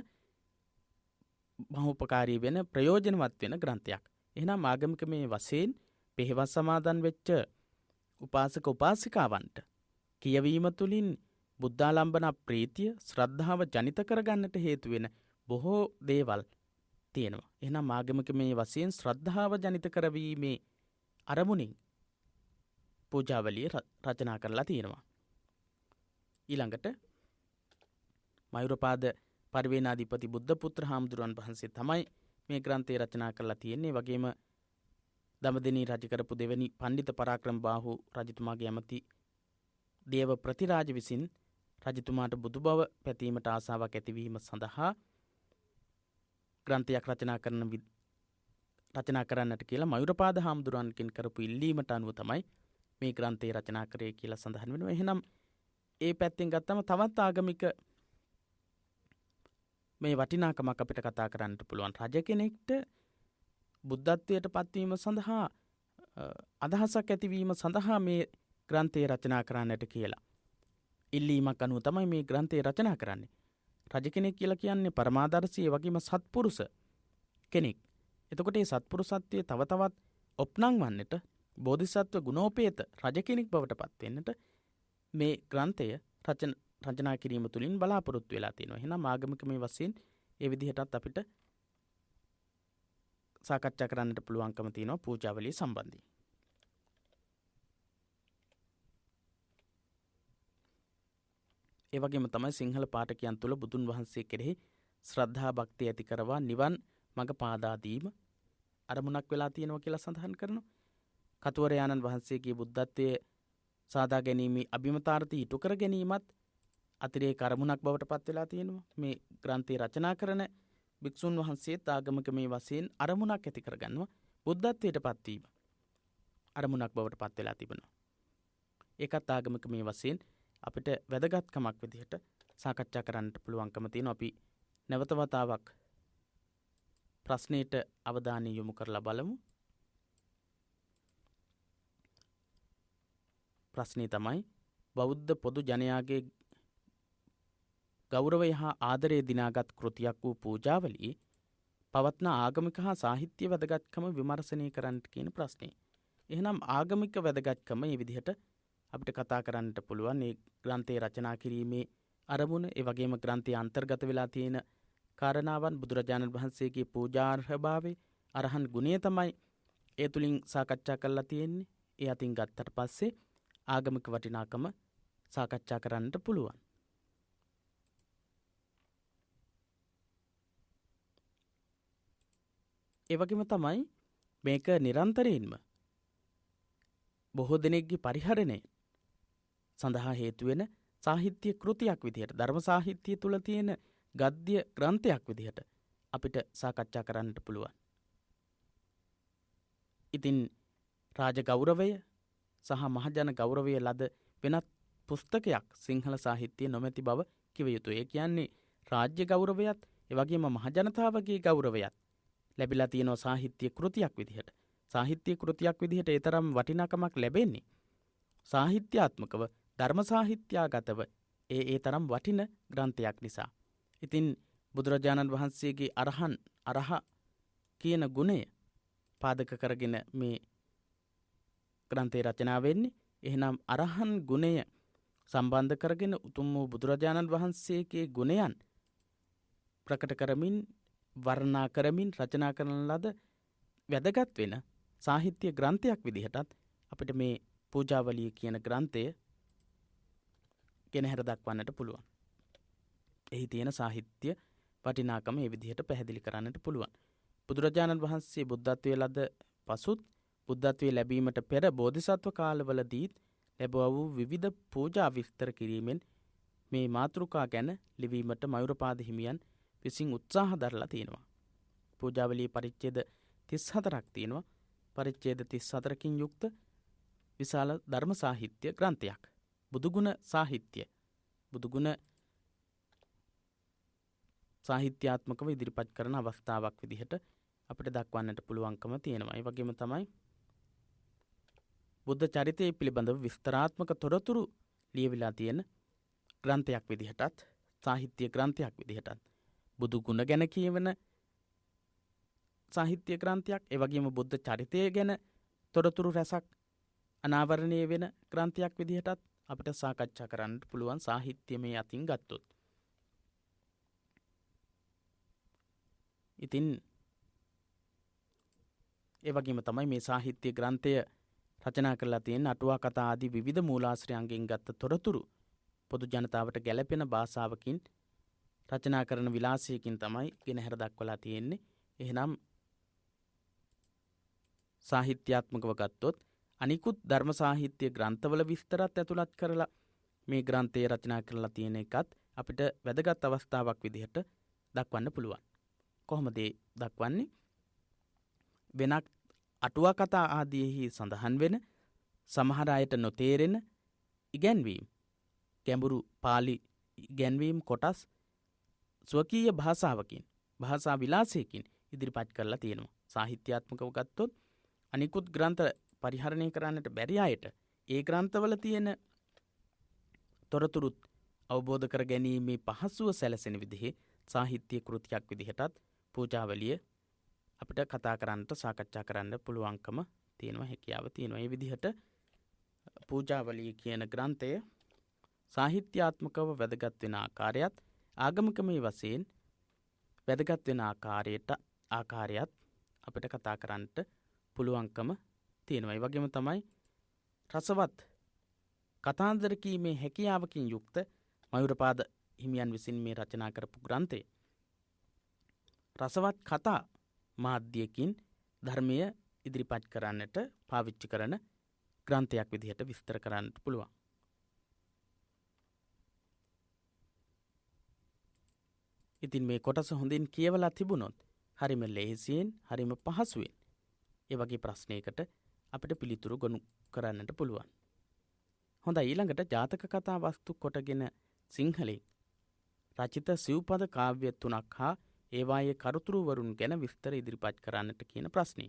මහෝපකාරී වෙන ප්‍රයෝජනවත් වෙන ග්‍රන්ථයක්. එහෙනම් ආගමික මේ වශයෙන් පෙහෙවස් සමාදන් වෙච්ච උපාසක උපාසිකාවන්ට කියවීම තුළින් බුද්ධාලම්බන ප්‍රීතිය ශ්‍රද්ධාව ජනිත කරගන්නට හේතු වෙන බොහෝ දේවල් තියෙනවා. එහෙනම් ආගමික මේ වශයෙන් ශ්‍රද්ධාව ජනිත කරවීමේ අරමුණින් පූජාවලිය රචනා කරලා තියෙනවා. ඊළඟට මයුරපාද පරිවේනාධිපති බුද්ධපුත්‍ර හාමුදුරුවන් වහන්සේ තමයි මේ ග්‍රන්ථය රචනා කරලා තියෙන්නේ. වගේම දඹදෙණී රජ කරපු දෙවැනි පණ්ඩිත පරාක්‍රම බාහු රජතුමාගේ ඇමති දේව ප්‍රතිරාජ විසින් රජතුමාට බුදු බව පැතීමට ආසාවක් ඇතිවීම සඳහා ග්‍රන්ථයක් රචනා කරන්නට කියලා මයුරපාද හාමුදුරුවන්ගෙන් කරපු ඉල්ලීමට අනුව තමයි මේ ග්‍රන්ථය රචනා කරේ කියලා සඳහන් වෙනවා. එහෙනම් ඒ පැත්තෙන් ගත්තම තවත් ආගමික මේ වටිනාකමක් අපිට කතා කරන්නට පුළුවන්. රජ කෙනෙක්ට බුද්ධත්වයට පත්වීම සඳහා අදහසක් ඇතිවීම සඳහා මේ ග්‍රන්ථය රචනා කරන්නට කියලා ඉල්ලීමක් අනුව තමයි මේ ග්‍රන්ථය රචනා කරන්නේ. රජ කෙනෙක් කියලා කියන්නේ පරමාදර්ශී වගේම සත්පුරුෂ කෙනෙක්. එතකොට මේ සත්පුරුෂත්වයේ තව තවත් ඔප්නංවන්නට බෝධිසත්ව ගුණෝපේත රජ කෙනෙක් බවට පත් වෙන්නට මේ ග්‍රන්ථය රචනා කිරීම තුළින් බලාපොරොත්තු වෙලා තියෙනවා. එහෙනම් ආගමික මේ වශයෙන් ඒ විදිහටත් අපිට සාකච්ඡා කරන්නට පුළුවන්කම තියෙනවා පූජාවලිය සම්බන්ධයෙන්. ඒ වගේම තමයි සිංහල පාඨකයන් තුළ බුදුන් වහන්සේ කෙරෙහි ශ්‍රද්ධා භක්තිය ඇති කරවා නිවන් මඟ පාදා දීම අරමුණක් වෙලා තියෙනවා කියලා සඳහන් කරනවා. කතුවරයාණන් වහන්සේගේ බුද්ධත්වයේ සාදා ගැනීමේ අභිමතාර්ථය ඉටු කර ගැනීමත් අතිරේක අරමුණක් බවට පත් වෙලා තියෙනවා. මේ ග්‍රන්ථය රචනා කරන භික්ෂුන් වහන්සේත් ආගමික මේ වශයෙන් අරමුණක් ඇති කරගන්නවා. බුද්ධත්වයට පත්වීම අරමුණක් බවට පත් වෙලා තිබෙනවා. ඒකත් ආගමික මේ වශයෙන් අපිට වැදගත්කමක් විදිහට සාකච්ඡා කරන්නට පුළුවන්කම තියෙනවා. අපි නැවත වතාවක් ප්‍රශ්නයට අවධානය යොමු කරලා බලමු. ප්‍රශ්නේ තමයි බෞද්ධ පොදු ජනයාගේ ගෞරවය හා ආදරය දිනාගත් කෘතියක් වූ පූජාවලියේ පවත්න ආගමික හා සාහිත්‍ය වැදගත්කම විමර්ශනය කරන්නට කියන ප්‍රශ්නේ. එහෙනම් ආගමික වැදගත්කම මේ විදිහට අපිට කතා කරන්නට පුළුවන්. මේ ග්‍රන්ථය රචනා කිරීමේ අරමුණ, ඒ වගේම ග්‍රන්ථයේ අන්තර්ගත වෙලා තියෙන කාරණාවන්, බුදුරජාණන් වහන්සේගේ පූජාර්හභාවය, අරහන් ගුණය තමයි ඒ තුලින් සාකච්ඡා කරලා තියෙන්නේ. ඒ අතින් ගත්තට පස්සේ ආගමික වටිනාකම සාකච්ඡා කරන්නට පුළුවන්. ඒ වගේම තමයි මේක නිරන්තරයෙන්ම බොහෝ දෙනෙක්ගේ පරිහරණය සඳහා හේතු වෙන සාහිත්‍ය කෘතියක් විදිහට, ධර්ම සාහිත්‍යය තුළ තියෙන ගද්‍ය ග්‍රන්ථයක් විදිහට අපිට සාකච්ඡා කරන්නට පුළුවන්. ඉතින් රාජ ගෞරවය සහ මහජන ගෞරවය ලද වෙනත් පුස්තකයක් සිංහල සාහිත්‍යයේ නොමැති බව කිව යුතුය. ඒ කියන්නේ රාජ්‍ය ගෞරවයත් ඒ වගේම මහජනතාවගේ ගෞරවයත් ලැබිලා තියෙනවා සාහිත්‍ය කෘතියක් විදිහට. සාහිත්‍ය කෘතියක් විදිහට ඒ තරම් වටිනාකමක් ලැබෙන්නේ සාහිත්‍යාත්මකව, ධර්ම සාහිත්‍යාගතව ඒ තරම් වටින ග්‍රන්ථයක් නිසා. ඉතින් බුදුරජාණන් වහන්සේගේ අරහ කියන ගුණය පාදක කරගෙන මේ ග්‍රන්ථය රචනා වෙන්නේ. එහෙනම් අරහන් ගුණය සම්බන්ධ කරගෙන උතුම් වූ බුදුරජාණන් වහන්සේගේ ගුණයන් ප්‍රකට කරමින්, වර්ණනා කරමින් රචනා කරන ලද වැදගත් වෙන සාහිත්‍ය ග්‍රන්ථයක් විදිහටත් අපිට මේ පූජාවලිය කියන ග්‍රන්ථය ගෙනහැර දක්වන්නට පුළුවන්. එහි තියෙන සාහිත්‍ය වටිනාකම මේ විදිහට පැහැදිලි කරන්නට පුළුවන්. බුදුරජාණන් වහන්සේ බුද්ධත්වයේ ලද පසුත් බුද්ධත්වයේ ලැබීමට පෙර බෝධිසත්ව කාලවලදීත් ලැබුවා වූ විවිධ පූජා විස්තර කිරීමෙන් මේ මාතෘකා ගැන ලිවීමට මයුරපාද හිමියන් විසින් උත්සාහ දරලා තියෙනවා. පූජාවලියේ පරිච්ඡේද 34ක් තියෙනවා. පරිච්ඡේද 34කින් යුක්ත විශාල ධර්ම සාහිත්‍ය ග්‍රන්ථයක්. බුදුගුණ සාහිත්‍ය, බුදුගුණ සාහිත්‍යාත්මකව ඉදිරිපත් කරන අවස්ථාවක් විදිහට අපිට දක්වන්නට පුළුවන්කම තියෙනවා. ඒ වගේම තමයි බුද්ධ චරිතය පිළිබඳව විස්තරාත්මක තොරතුරු ලියවිලා තියෙන ග්‍රන්ථයක් විදිහටත්, සාහිත්‍ය ග්‍රන්ථයක් විදිහටත්, බුදු ගුණ ගැන කියවන සාහිත්‍ය ග්‍රන්ථයක්, ඒ වගේම බුද්ධ චරිතය ගැන තොරතුරු රැසක් අනාවරණය වෙන ග්‍රන්ථයක් විදිහටත් අපිට සාකච්ඡා කරන්න පුළුවන් සාහිත්‍යමය අතින් ගත්තොත්. ඉතින් ඒ වගේම තමයි මේ සාහිත්‍ය ග්‍රන්ථය රචනා කරලා තියෙන අටුවා කතා ආදී විවිධ මූලාශ්‍රයන්ගෙන් ගත්ත තොරතුරු පොදු ජනතාවට ගැළපෙන භාෂාවකින් රචනා කරන විලාසයකින් තමයි ගෙනහැර දක්වලා තියෙන්නේ. එහෙනම් සාහිත්‍යාත්මකව ගත්තොත් අනිකුත් ධර්ම සාහිත්‍ය ග්‍රන්ථවල විස්තරත් ඇතුළත් කරලා මේ ග්‍රන්ථය රචනා කරලා තියෙන එකත් අපිට වැදගත් අවස්ථාවක් විදිහට දක්වන්න පුළුවන්. කොහොමද දක්වන්නේ? වෙනත් අටුවා කතා ආදීෙහි සඳහන් වෙන සමහර අයට නොතේරෙන ඉගැන්වීම්, ගැඹුරු පාලි ඉගැන්වීම් කොටස් ස්වකීය භාෂාවකින්, භාෂා විලාසයකින් ඉදිරිපත් කරලා තියෙනවා. සාහිත්‍යාත්මකව ගත්තොත් අනිකුත් ග්‍රන්ථ පරිහරණය කරන්නට බැරි අයට ඒ ග්‍රන්ථවල තියෙන තොරතුරුත් අවබෝධ කර ගැනීමේ පහසුව සැලසෙන විදිහේ සාහිත්‍ය කෘතියක් විදිහටත් පූජාවලිය අපිට කතා කරන්නට, සාකච්ඡා කරන්න පුළුවන්කම තියෙනවා, හැකියාව තියෙනවා. මේ විදිහට පූජාවලිය කියන ග්‍රන්ථය සාහිත්‍යාත්මකව වැදගත් වෙන ආකාරයත් ආගමිකමය වශයෙන් වැදගත් වෙන ආකාරයත් අපිට කතා කරන්නට පුළුවන්කම තියෙනවා. ඒ වගේම තමයි රසවත් කතාන්දර කීමේ හැකියාවකින් යුක්ත මයුරපාද හිමියන් විසින් මේ රචනා කරපු ග්‍රන්ථය රසවත් කතා මාධ්‍යකින් ධර්මය ඉදිරිපත් කරන්නට පාවිච්චි කරන ග්‍රන්ථයක් විදිහට විස්තර කරන්නට පුළුවන්. ඉතින් මේ කොටස හොඳින් කියවලා තිබුණොත් හරිම ලේසියෙන්, හරිම පහසුවෙන් ඒ වගේ ප්‍රශ්නයකට අපිට පිළිතුරු ගොනු කරන්නට පුළුවන්. හොඳයි, ඊළඟට ජාතක කතා වස්තු කොටගෙන සිංහලෙන් රචිත සිව්පද කාව්‍ය 3ක් හා ඒවායේ කරුතුරුවරුන් ගැන විස්තර ඉදිරිපත් කරන්නට කියන ප්‍රශ්නය.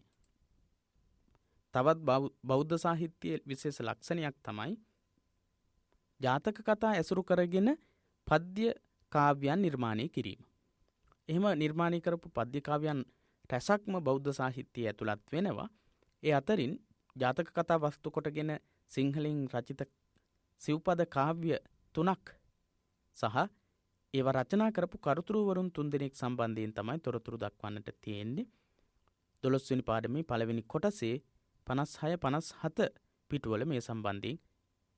තවත් බෞද්ධ සාහිත්‍යයේ විශේෂ ලක්ෂණයක් තමයි ජාතක කතා ඇසුරු කරගෙන පද්‍ය කාව්‍යයන් නිර්මාණය කිරීම. එහෙම නිර්මාණය කරපු පද්‍ය කාව්‍යයන් රැසක්ම බෞද්ධ සාහිත්‍යයේ ඇතුළත් වෙනවා. ඒ අතරින් ජාතක කතා වස්තු කොටගෙන සිංහලෙන් රචිත සිව්පද කාව්‍ය 3ක් සහ ඒවා රචනා කරපු කරුතුරුවරුන් 3 දෙනෙක් සම්බන්ධයෙන් තමයි තොරතුරු දක්වන්නට තියෙන්නේ. 12 වෙනි පාඩමේ පළවෙනි කොටසේ 56 57 පිටුවල මේ සම්බන්ධයෙන්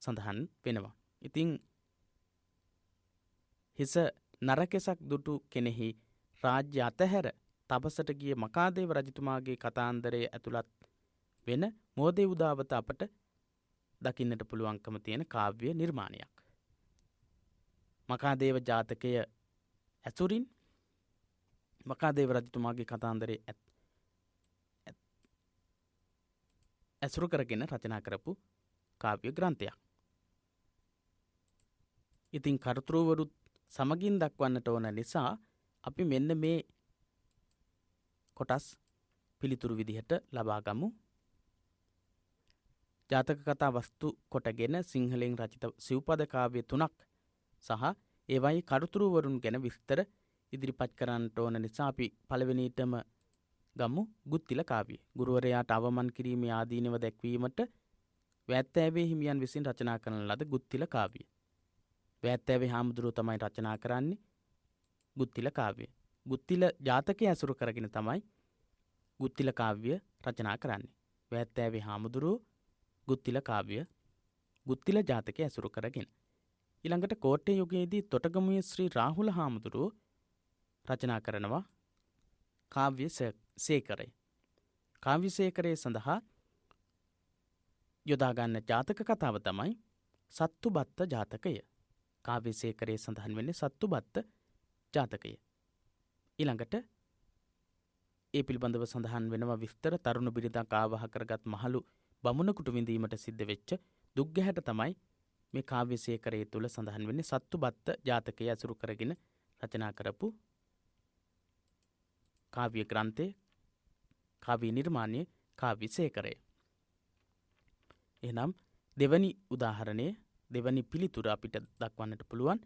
සඳහන් වෙනවා. ඉතින් හිස නරකෙසක් දුටු කෙනෙහි රාජ්‍ය අතහැර තපසට ගිය මකාදේව රජතුමාගේ කතාන්දරයේ ඇතුළත් වෙන මෝදේ උදාවත අපට දකින්නට පුළුවන්කම තියෙන කාව්‍ය නිර්මාණයක්. මකාදේව ජාතකය ඇසුරින් මකාදේව රජතුමාගේ කතාන්දරයේ ඇසුරු කරගෙන රචනා කරපු කාව්‍ය ග්‍රන්ථයක්. ඉතින් කරුතුරුවරුත් සමගින් දක්වන්නට ඕන නිසා අපි මෙන්න මේ කොටස් පිළිතුරු විදිහට ලබා ගමු. ජාතක කතා වස්තු කොටගෙන සිංහලෙන් රචිත සිව්පද කාව්‍ය 3ක් සහ ඒවයි කරුතුරුවරුන් ගැන විස්තර ඉදිරිපත් කරන්නට ඕන නිසා අපි පළවෙනිටම ගමු ගුත්තිල කාව්‍ය. ගුරුවරයාට අවමන් කිරීමේ ආදීනව දැක්වීමට වෑත්තෑවේ හිමියන් විසින් රචනා කරන ලද ගුත්තිල කාව්‍ය. වෑත්තෑවේ හාමුදුරුවෝ තමයි රචනා කරන්නේ ගුත්තිල කාව්‍ය. ගුත්තිල ජාතකය ඇසුරු කරගෙන තමයි ගුත්තිල කාව්‍ය රචනා කරන්නේ. වෑත්තෑවේ හාමුදුරුවෝ ගුත්තිල කාව්‍ය, ගුත්තිල ජාතකය ඇසුරු කරගෙන. ඊළඟට කෝට්ටේ යුගයේදී තොටගමුවේ ශ්‍රී රාහුල හාමුදුරුවෝ රචනා කරනවා කාව්‍ය සේකරය. කාව්‍ය සේකරය සඳහා යොදා ගන්න ජාතක කතාව තමයි සත්තුබත්ත ජාතකය. කාව්‍ය සේකරයේ සඳහන් වෙන්නේ සත්තුබත්ත ජාතකය. ඊළඟට ඒ පිළිබඳව සඳහන් වෙනවා විස්තර. තරුණ බිරිඳක් ආවාහ කරගත් මහලු බමුණකුට විඳීමට සිද්ධ වෙච්ච දුක් ගැහැට තමයි මේ කාව්‍ය සේකරයේ තුල සඳහන් වෙන්නේ. සත්තුබත්ත ජාතකය ඇසුරු කරගෙන රචනා කරපු කාව්‍ය ග්‍රන්ථය, කාව්‍ය නිර්මාණය කාව්‍ය සේකරය. එහෙනම් දෙවනි උදාහරණය, දෙවනි පිළිතුර අපිට දක්වන්නට පුළුවන්.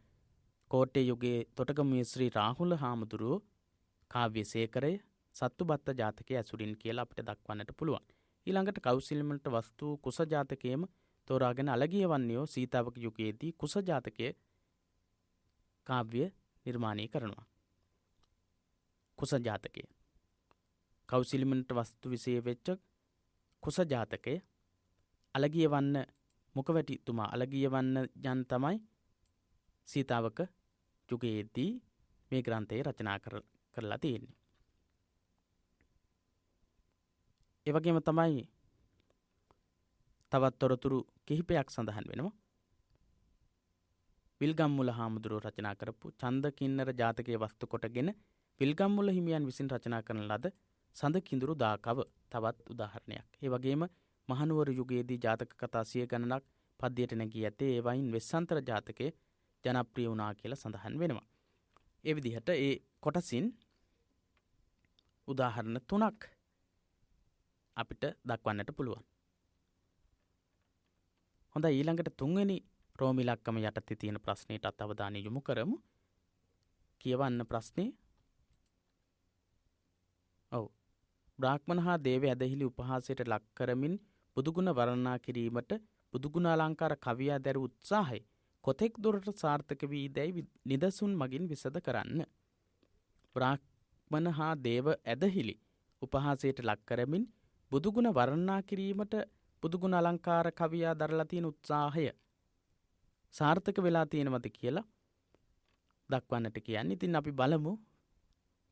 කෝට්ටේ යුගයේ තොටගමුවේ ශ්‍රී රාහුල හාමුදුරුවෝ කාව්‍ය සේකරය සත්තුබත්ත ජාතකය ඇසුරින් කියලා අපිට දක්වන්නට පුළුවන්. ඊළඟට කෞසිල්මලට වස්තු කුස ජාතකයේම තෝරාගෙන අලගිය වන්නේෝ සීතාවක යුගයේදී කුස ජාතකය කාව්‍ය නිර්මාණය කරනවා. කුස ජාතකය කෞසිල්මලට වස්තු විශේෂ වෙච්ච කුස ජාතකය අලගිය වන්න මුකවැටිතුමා අලගිය වන්න යන් තමයි සීතාවක යුගයේදී මේ ග්‍රන්ථය රචනා කරලා තියෙන්නේ. ඒ වගේම තමයි තවත් තොරතුරු කිහිපයක් සඳහන් වෙනවා. විල්ගම්මුල හාමුදුරුවෝ රචනා කරපු චන්දකින්නර ජාතකයේ වස්තු කොටගෙන විල්ගම්මුල හිමියන් විසින් රචනා කරන ලද සඳ කිඳුරු දාකව තවත් උදාහරණයක්. ඒ වගේම මහනුවර යුගයේදී ජාතක කතා 100 ගණනක් පද්‍යයට නැගී ඇතේ. ඒ වයින් වෙස්සන්තර ජාතකයේ ජනප්‍රිය වුණා කියලා සඳහන් වෙනවා. ඒ විදිහට ඒ කොටසින් උදාහරණ 3ක් අපිට දක්වන්නට පුළුවන්. හොඳයි, ඊළඟට 3 වෙනි රෝම ඉලක්කම යටතේ තියෙන ප්‍රශ්නයටත් අවධානය යොමු කරමු. කියවන්න ප්‍රශ්නේ. බ්‍රාහ්මණ හා දේව ඇදහිලි උපහාසයට ලක් කරමින් බුදුගුණ වර්ණනා කිරීමට බුදුගුණ අලංකාර කවියා දැරු උත්සාහය කොතෙක් දුරට සාර්ථක වී දැයි නිදසුන් මගින් විසද කරන්න. බ්‍රාහ්මණ හා දේව ඇදහිලි උපහාසයට ලක් කරමින් බුදුගුණ වර්ණනා කිරීමට බුදුගුණ අලංකාර කවියා දරලා තියෙන උත්සාහය සාර්ථක වෙලා තියෙනවද කියලා දක්වන්නට කියන්නේ. ඉතින් අපි බලමු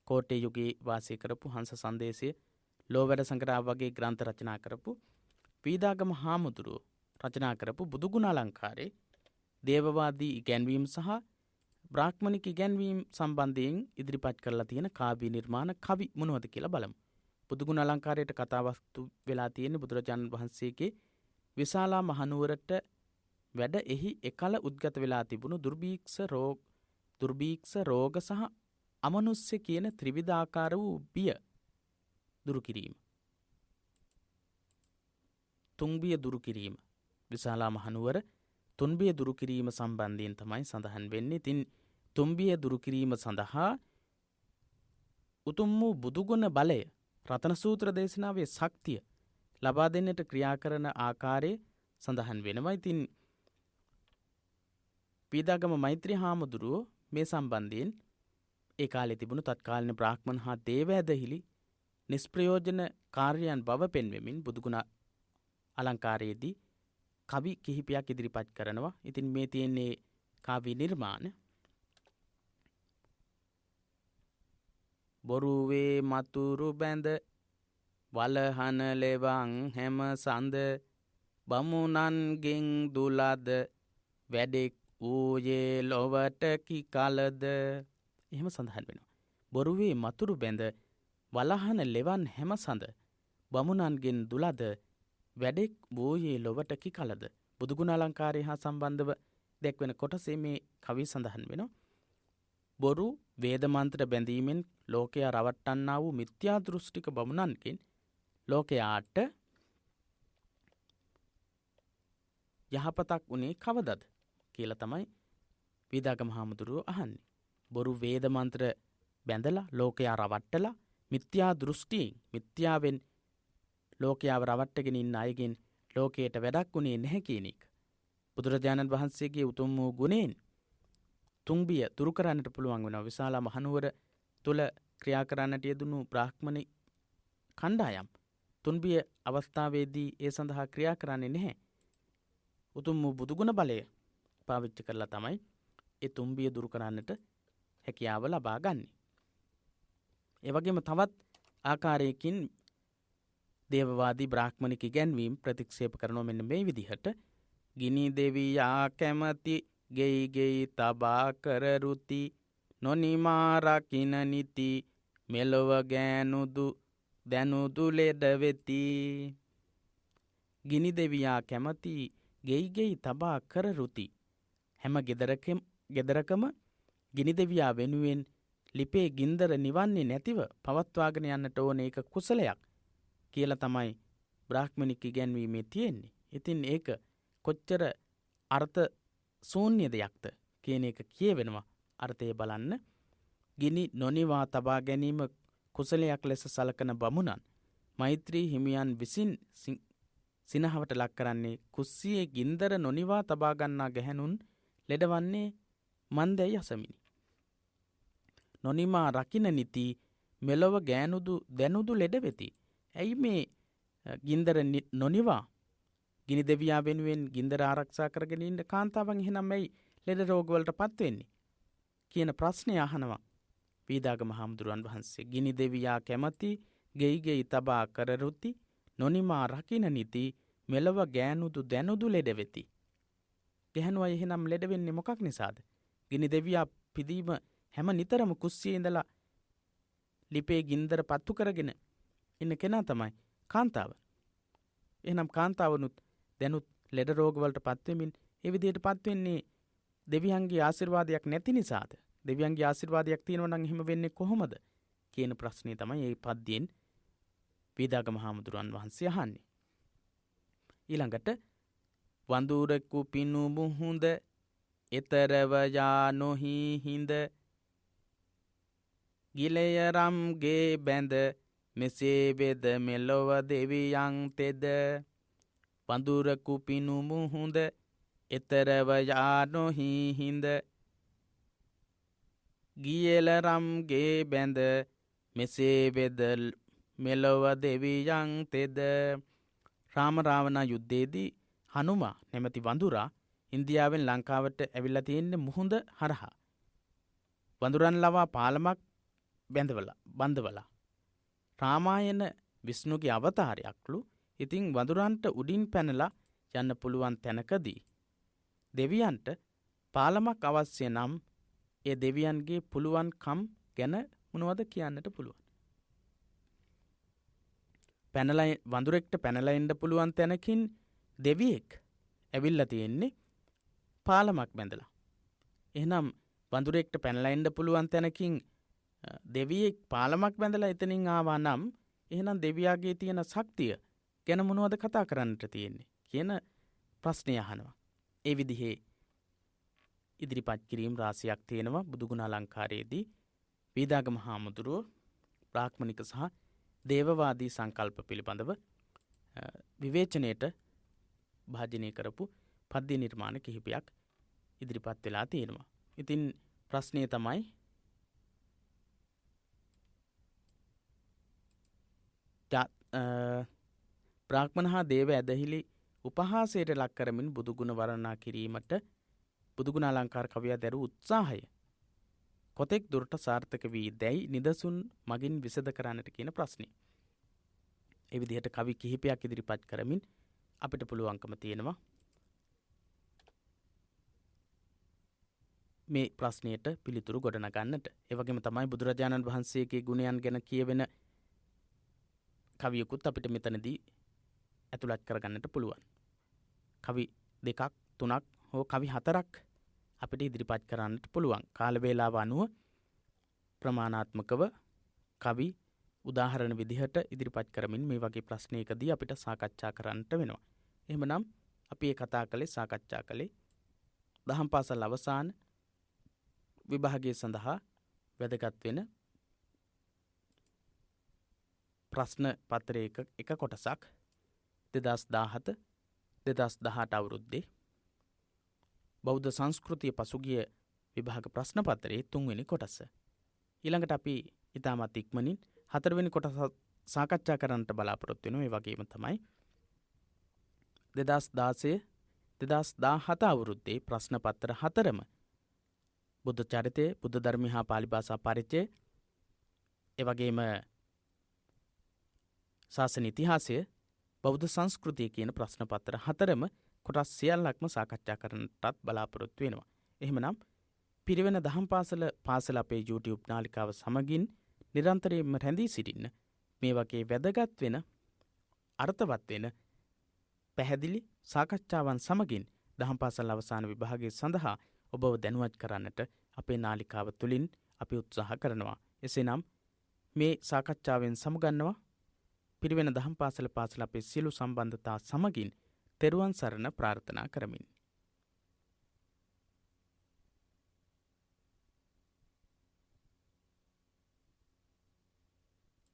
කෝට්ටේ යුගයේ වාසය කරපු හංස සංදේශය, ලෝවැඩ සංග්‍රහ වගේ ග්‍රන්ථ රචනා කරපු පීදාගම හාමුදුරුවෝ රචනා කරපු බුදුගුණ අලංකාරයේ දේවවාදී ඉගැන්වීම් සහ බ්‍රාහ්මණික ඉගැන්වීම් සම්බන්ධයෙන් ඉදිරිපත් කරලා තියෙන කාව්‍ය නිර්මාණ කවි මොනවද කියලා බලමු. බුදුගුණ අලංකාරයට කතාවස්තු වෙලා තියෙන්නේ බුදුරජාණන් වහන්සේගේ විශාලා මහනුවරට වැඩ එහි එකල උද්ගත වෙලා තිබුණු දුර්භීක්ෂ රෝග සහ අමනුෂ්‍ය කියන ත්‍රිවිධාකාර වූ බිය දුරු කිරීම. තුන්බිය දුරු කිරීම. විශාලා මහනුවර තුන්බිය දුරු කිරීම සම්බන්ධයෙන් තමයි සඳහන් වෙන්නේ. ඉතින් තුන්බිය දුරු කිරීම සඳහා උතුම් වූ බුදුගුණ බලය, රතන සූත්‍ර දේශනාවේ ශක්තිය ලබා දෙන්නට ක්‍රියා කරන ආකාරය සඳහන් වෙනවා. ඉතින් පීදාගම මෛත්‍රී හාමුදුරුවෝ මේ සම්බන්ධයෙන් ඒ කාලේ තිබුණු තත්කාලීන බ්‍රාහ්මණ හා දේව ඇදහිලි නිෂ්ප්‍රයෝජන කාර්යයන් බව පෙන්වෙමින් බුදුගුණ අලංකාරයේදී කවි කිහිපයක් ඉදිරිපත් කරනවා. ඉතින් මේ තියෙන්නේ කාව්‍ය නිර්මාණ. බොරුවේ මතුරු බැඳ වලහන ලෙවන් හැම සඳ බමුණන්ගෙන් දුලද වැඩෙක් ඌයේ ලොවට කි කලද. එහෙම සඳහන් වෙනවා. බොරුවේ මතුරු බැඳ වලහන ලෙවන් හැම සඳ බමුණන්ගෙන් දුලද වැඩෙක් වූයේ ලොවට කි කලද. බුදුගුණ අලංකාරය හා සම්බන්ධව දැක්වෙන කොටසේ මේ කවි සඳහන් වෙනවා. බොරු වේද මන්ත්‍ර බැඳීමෙන් ලෝකයා රවට්ටන්නා වූ මිත්‍යා දෘෂ්ටික බමුණන්ගෙන් ලෝකයාට යහපතක් උනේ කවදද කියලා තමයි පීදාගම හාමුදුරුවෝ අහන්නේ. බොරු වේද මන්ත්‍ර බැඳලා ලෝකයා රවට්ටලා මිත්‍යා දෘෂ්ටියෙන් මිත්‍යාවෙන් ලෝකයාව රවට්ටගෙන ඉන්න අයගෙන් ලෝකයට වැඩක් උනේ නැහැ කියන එක. බුදුරජාණන් වහන්සේගේ උතුම් වූ ගුණයෙන් තුන්බිය දුරු කරන්නට පුළුවන් වෙනවා. විශාලා මහනුවර තුල ක්‍රියා කරන්නට යෙදුණු බ්‍රාහ්මණ කණ්ඩායම් තුන්බිය අවස්ථාවේදී ඒ සඳහා ක්‍රියා කරන්නේ නැහැ. උතුම් වූ බුදුගුණ බලය පාවිච්චි කරලා තමයි ඒ තුන්බිය දුරු කරන්නට හැකියාව ලබා ගන්නේ. ඒ වගේම තවත් ආකාරයකින් දේවවාදී බ්‍රාහ්මණික ඉගැන්වීම් ප්‍රතික්ෂේප කරනවා. මෙන්න මේ විදිහට ගිනි දෙවියා කැමති ගෙයි ගෙයි තබා කරරුති නොනිමා රකින්න නිති මෙලොව ගෑනුදු දැනුදු ලෙඩ වෙති. ගිනි දෙවියා කැමති ගෙයි ගෙයි තබා කරරුති. හැම ගෙදරකම ගිනි දෙවියා වෙනුවෙන් ලිපේ ගින්දර නිවන්නේ නැතිව පවත්වාගෙන යන්නට ඕන ඒක කුසලයක් කියලා තමයි බ්‍රාහ්මණික ඉගැන්වීමේ තියෙන්නේ. ඉතින් ඒක කොච්චර අර්ථ ශූන්‍ය දෙයක්ද කියන එක කියවෙනවා. අර්ථය බලන්න. ගිනි නොනිවා තබා ගැනීම කුසලයක් ලෙස සලකන බමුණන් මෛත්‍රී හිමියන් විසින් සිනහවට ලක් කරන්නේ කුස්සියේ ගින්දර නොනිවා තබා ගන්නා ගැහැණුන් ලෙඩවන්නේ මන්දැයි අසමිනි. නොනිමා රකින්න නිති මෙලොව ගෑනුදු දැනුදු ලෙඩ වෙති. ඇයි මේ ගින්දර නොනිවා ගිනි දෙවියා වෙනුවෙන් ගින්දර ආරක්ෂා කරගෙන ඉන්න කාන්තාවන් එහෙනම් ඇයි ලෙඩ රෝගවලට පත් වෙන්නේ කියන ප්‍රශ්නය අහනවා වීදාගම හාමුදුරුවන් වහන්සේ. ගිනි දෙවියා කැමති ගෙයි ගෙයි තබා කරරුති නොනිමා රකින නිති මෙලව ගෑනුදු දැනුදු ලෙඩ වෙති. ගැහණු අය එහෙනම් ලෙඩ වෙන්නේ මොකක් නිසාද? ගිනි දෙවියා පිදීම හැම නිතරම කුස්සියේ ඉඳලා ලිපේ ගින්දර පත්තු කරගෙන ඉන්න කෙනා තමයි කාන්තාව. එහෙනම් කාන්තාවනුත් දැනුත් ලෙඩ රෝගවලට පත්වෙමින් ඒ විදිහට පත්වෙන්නේ දෙවියන්ගේ ආශිර්වාදයක් නැති නිසාද? දෙවියන්ගේ ආශිර්වාදයක් තියෙනවා නම් එහෙම වෙන්නේ කොහොමද කියන ප්‍රශ්නේ තමයි මේ පද්‍යයෙන් වේදාගම හාමුදුරන් වහන්සේ අහන්නේ. ඊළඟට වඳුරෙකු පිනු මුහුඳ එතරව යා නොහි හිඳ ගිලය රම්ගේ බැඳ මෙසේ වෙද මෙලොව දෙවියන් තෙද. වඳුරෙකු පිනු මුහුඳ එතරව යා නොහි හිඳ ගියල රම්ගේ බැඳ මෙසේ වෙද මෙලොව දෙවියන් තෙද. රාම රාවණ යුද්ධයේදී හනුමා නැමැති වඳුරා ඉන්දියාවෙන් ලංකාවට ඇවිල්ලා තියෙන්නේ මුහුඳ හරහා. වඳුරන් ලවා පාලමක් බඳවලා. රාමායන විෂ්ණුගේ අවතාරයක්ලු. ඉතින් වඳුරන්ට උඩින් පැනලා යන්න පුළුවන් තැනකදී දෙවියන්ට පාලමක් අවශ්‍ය නම් ඒ දෙවියන්ගේ පුළුවන්කම් ගැන මොනවද කියන්නට පුළුවන්? වඳුරෙක්ට පැනලා එන්න පුළුවන් තැනකින් දෙවියෙක් ඇවිල්ලා තියෙන්නේ පාලමක් බැඳලා. එහෙනම් වඳුරෙක්ට පැනලා එන්න පුළුවන් තැනකින් දෙවියෙක් පාලමක් බැඳලා එතනින් ආවා නම් එහෙනම් දෙවියාගේ තියෙන ශක්තිය ගැන මොනවද කතා කරන්නට තියෙන්නේ කියන ප්‍රශ්නය අහනවා. ඒ විදිහේ ඉදිරිපත් කිරීම් රාශියක් තියෙනවා බුදුගුණ අලංකාරයේදී. වේදාගම හාමුදුරුවෝ බ්‍රාහ්මණික සහ දේවවාදී සංකල්ප පිළිබඳව විවේචනයට භාජනය කරපු පද්‍ය නිර්මාණ කිහිපයක් ඉදිරිපත් වෙලා තියෙනවා. ඉතින් ප්‍රශ්නය තමයි බ්‍රාහ්මණ හා දේව ඇදහිලි උපහාසයට ලක් කරමින් බුදුගුණ වර්ණනා කිරීමට බුදුගුණ අලංකාර කවියා දැරූ උත්සාහය කොතෙක් දුරට සාර්ථක වී දැයි නිදසුන් මගින් විසඳ කරන්නට කියන ප්‍රශ්නය. ඒ විදිහට කවි කිහිපයක් ඉදිරිපත් කරමින් අපිට පුළුවන්කම තියෙනවා මේ ප්‍රශ්නයට පිළිතුරු ගොඩනගන්නට. ඒ වගේම තමයි බුදුරජාණන් වහන්සේගේ ගුණයන් ගැන කියවෙන කවියකුත් අපිට මෙතනදී ඇතුළත් කරගන්නට පුළුවන්. කවි 2ක් 3ක් හෝ කවි 4ක් අපිට ඉදිරිපත් කරන්නට පුළුවන්. කාල වේලාව අනුව ප්‍රමාණාත්මකව කවි උදාහරණ විදිහට ඉදිරිපත් කරමින් මේ වගේ ප්‍රශ්නයකදී අපිට සාකච්ඡා කරන්නට වෙනවා. එහෙමනම් අපි මේ කතා කළේ සාකච්ඡා කළේ දහම් පාසල් අවසාන විභාගය සඳහා වැදගත් වෙන ප්‍රශ්න පත්‍රයක එක කොටසක් 2017 අවුරුද්දේ බෞද්ධ සංස්කෘතිය පසුගිය විභාග ප්‍රශ්න පත්‍රයේ 3 වෙනි කොටස. ඊළඟට අපි ඉතාමත් ඉක්මනින් 4 වෙනි කොටස සාකච්ඡා කරන්නට බලාපොරොත්තු වෙනවා. ඒ වගේම තමයි 2016-2017 අවුරුද්දේ ප්‍රශ්න පත්‍ර 4ම බුද්ධ චරිතය, බුද්ධ ධර්මය හා පාලි භාෂා පරිචය, ඒ වගේම ශාසන ඉතිහාසය, බෞද්ධ සංස්කෘතිය කියන ප්‍රශ්න පත්‍ර 4ම කොටස් සියල්ලක්ම සාකච්ඡා කරන්නටත් බලාපොරොත්තු වෙනවා. එහෙමනම් පිරිවෙන දහම් පාසල අපේ YouTube නාලිකාව සමගින් නිරන්තරයෙන්ම රැඳී සිටින්න. මේ වගේ වැදගත් වෙන, අර්ථවත් වෙන, පැහැදිලි සාකච්ඡාවන් සමගින් දහම් පාසල් අවසාන විභාගය සඳහා ඔබව දැනුවත් කරන්නට අපේ නාලිකාව තුළින් අපි උත්සාහ කරනවා. එසේනම් මේ සාකච්ඡාවෙන් සමුගන්නවා. පිරිවෙන දහම් පාසල අපේ සියලු සම්බන්ධතා සමගින් තෙරුවන් සරණ ප්‍රාර්ථනා කරමින්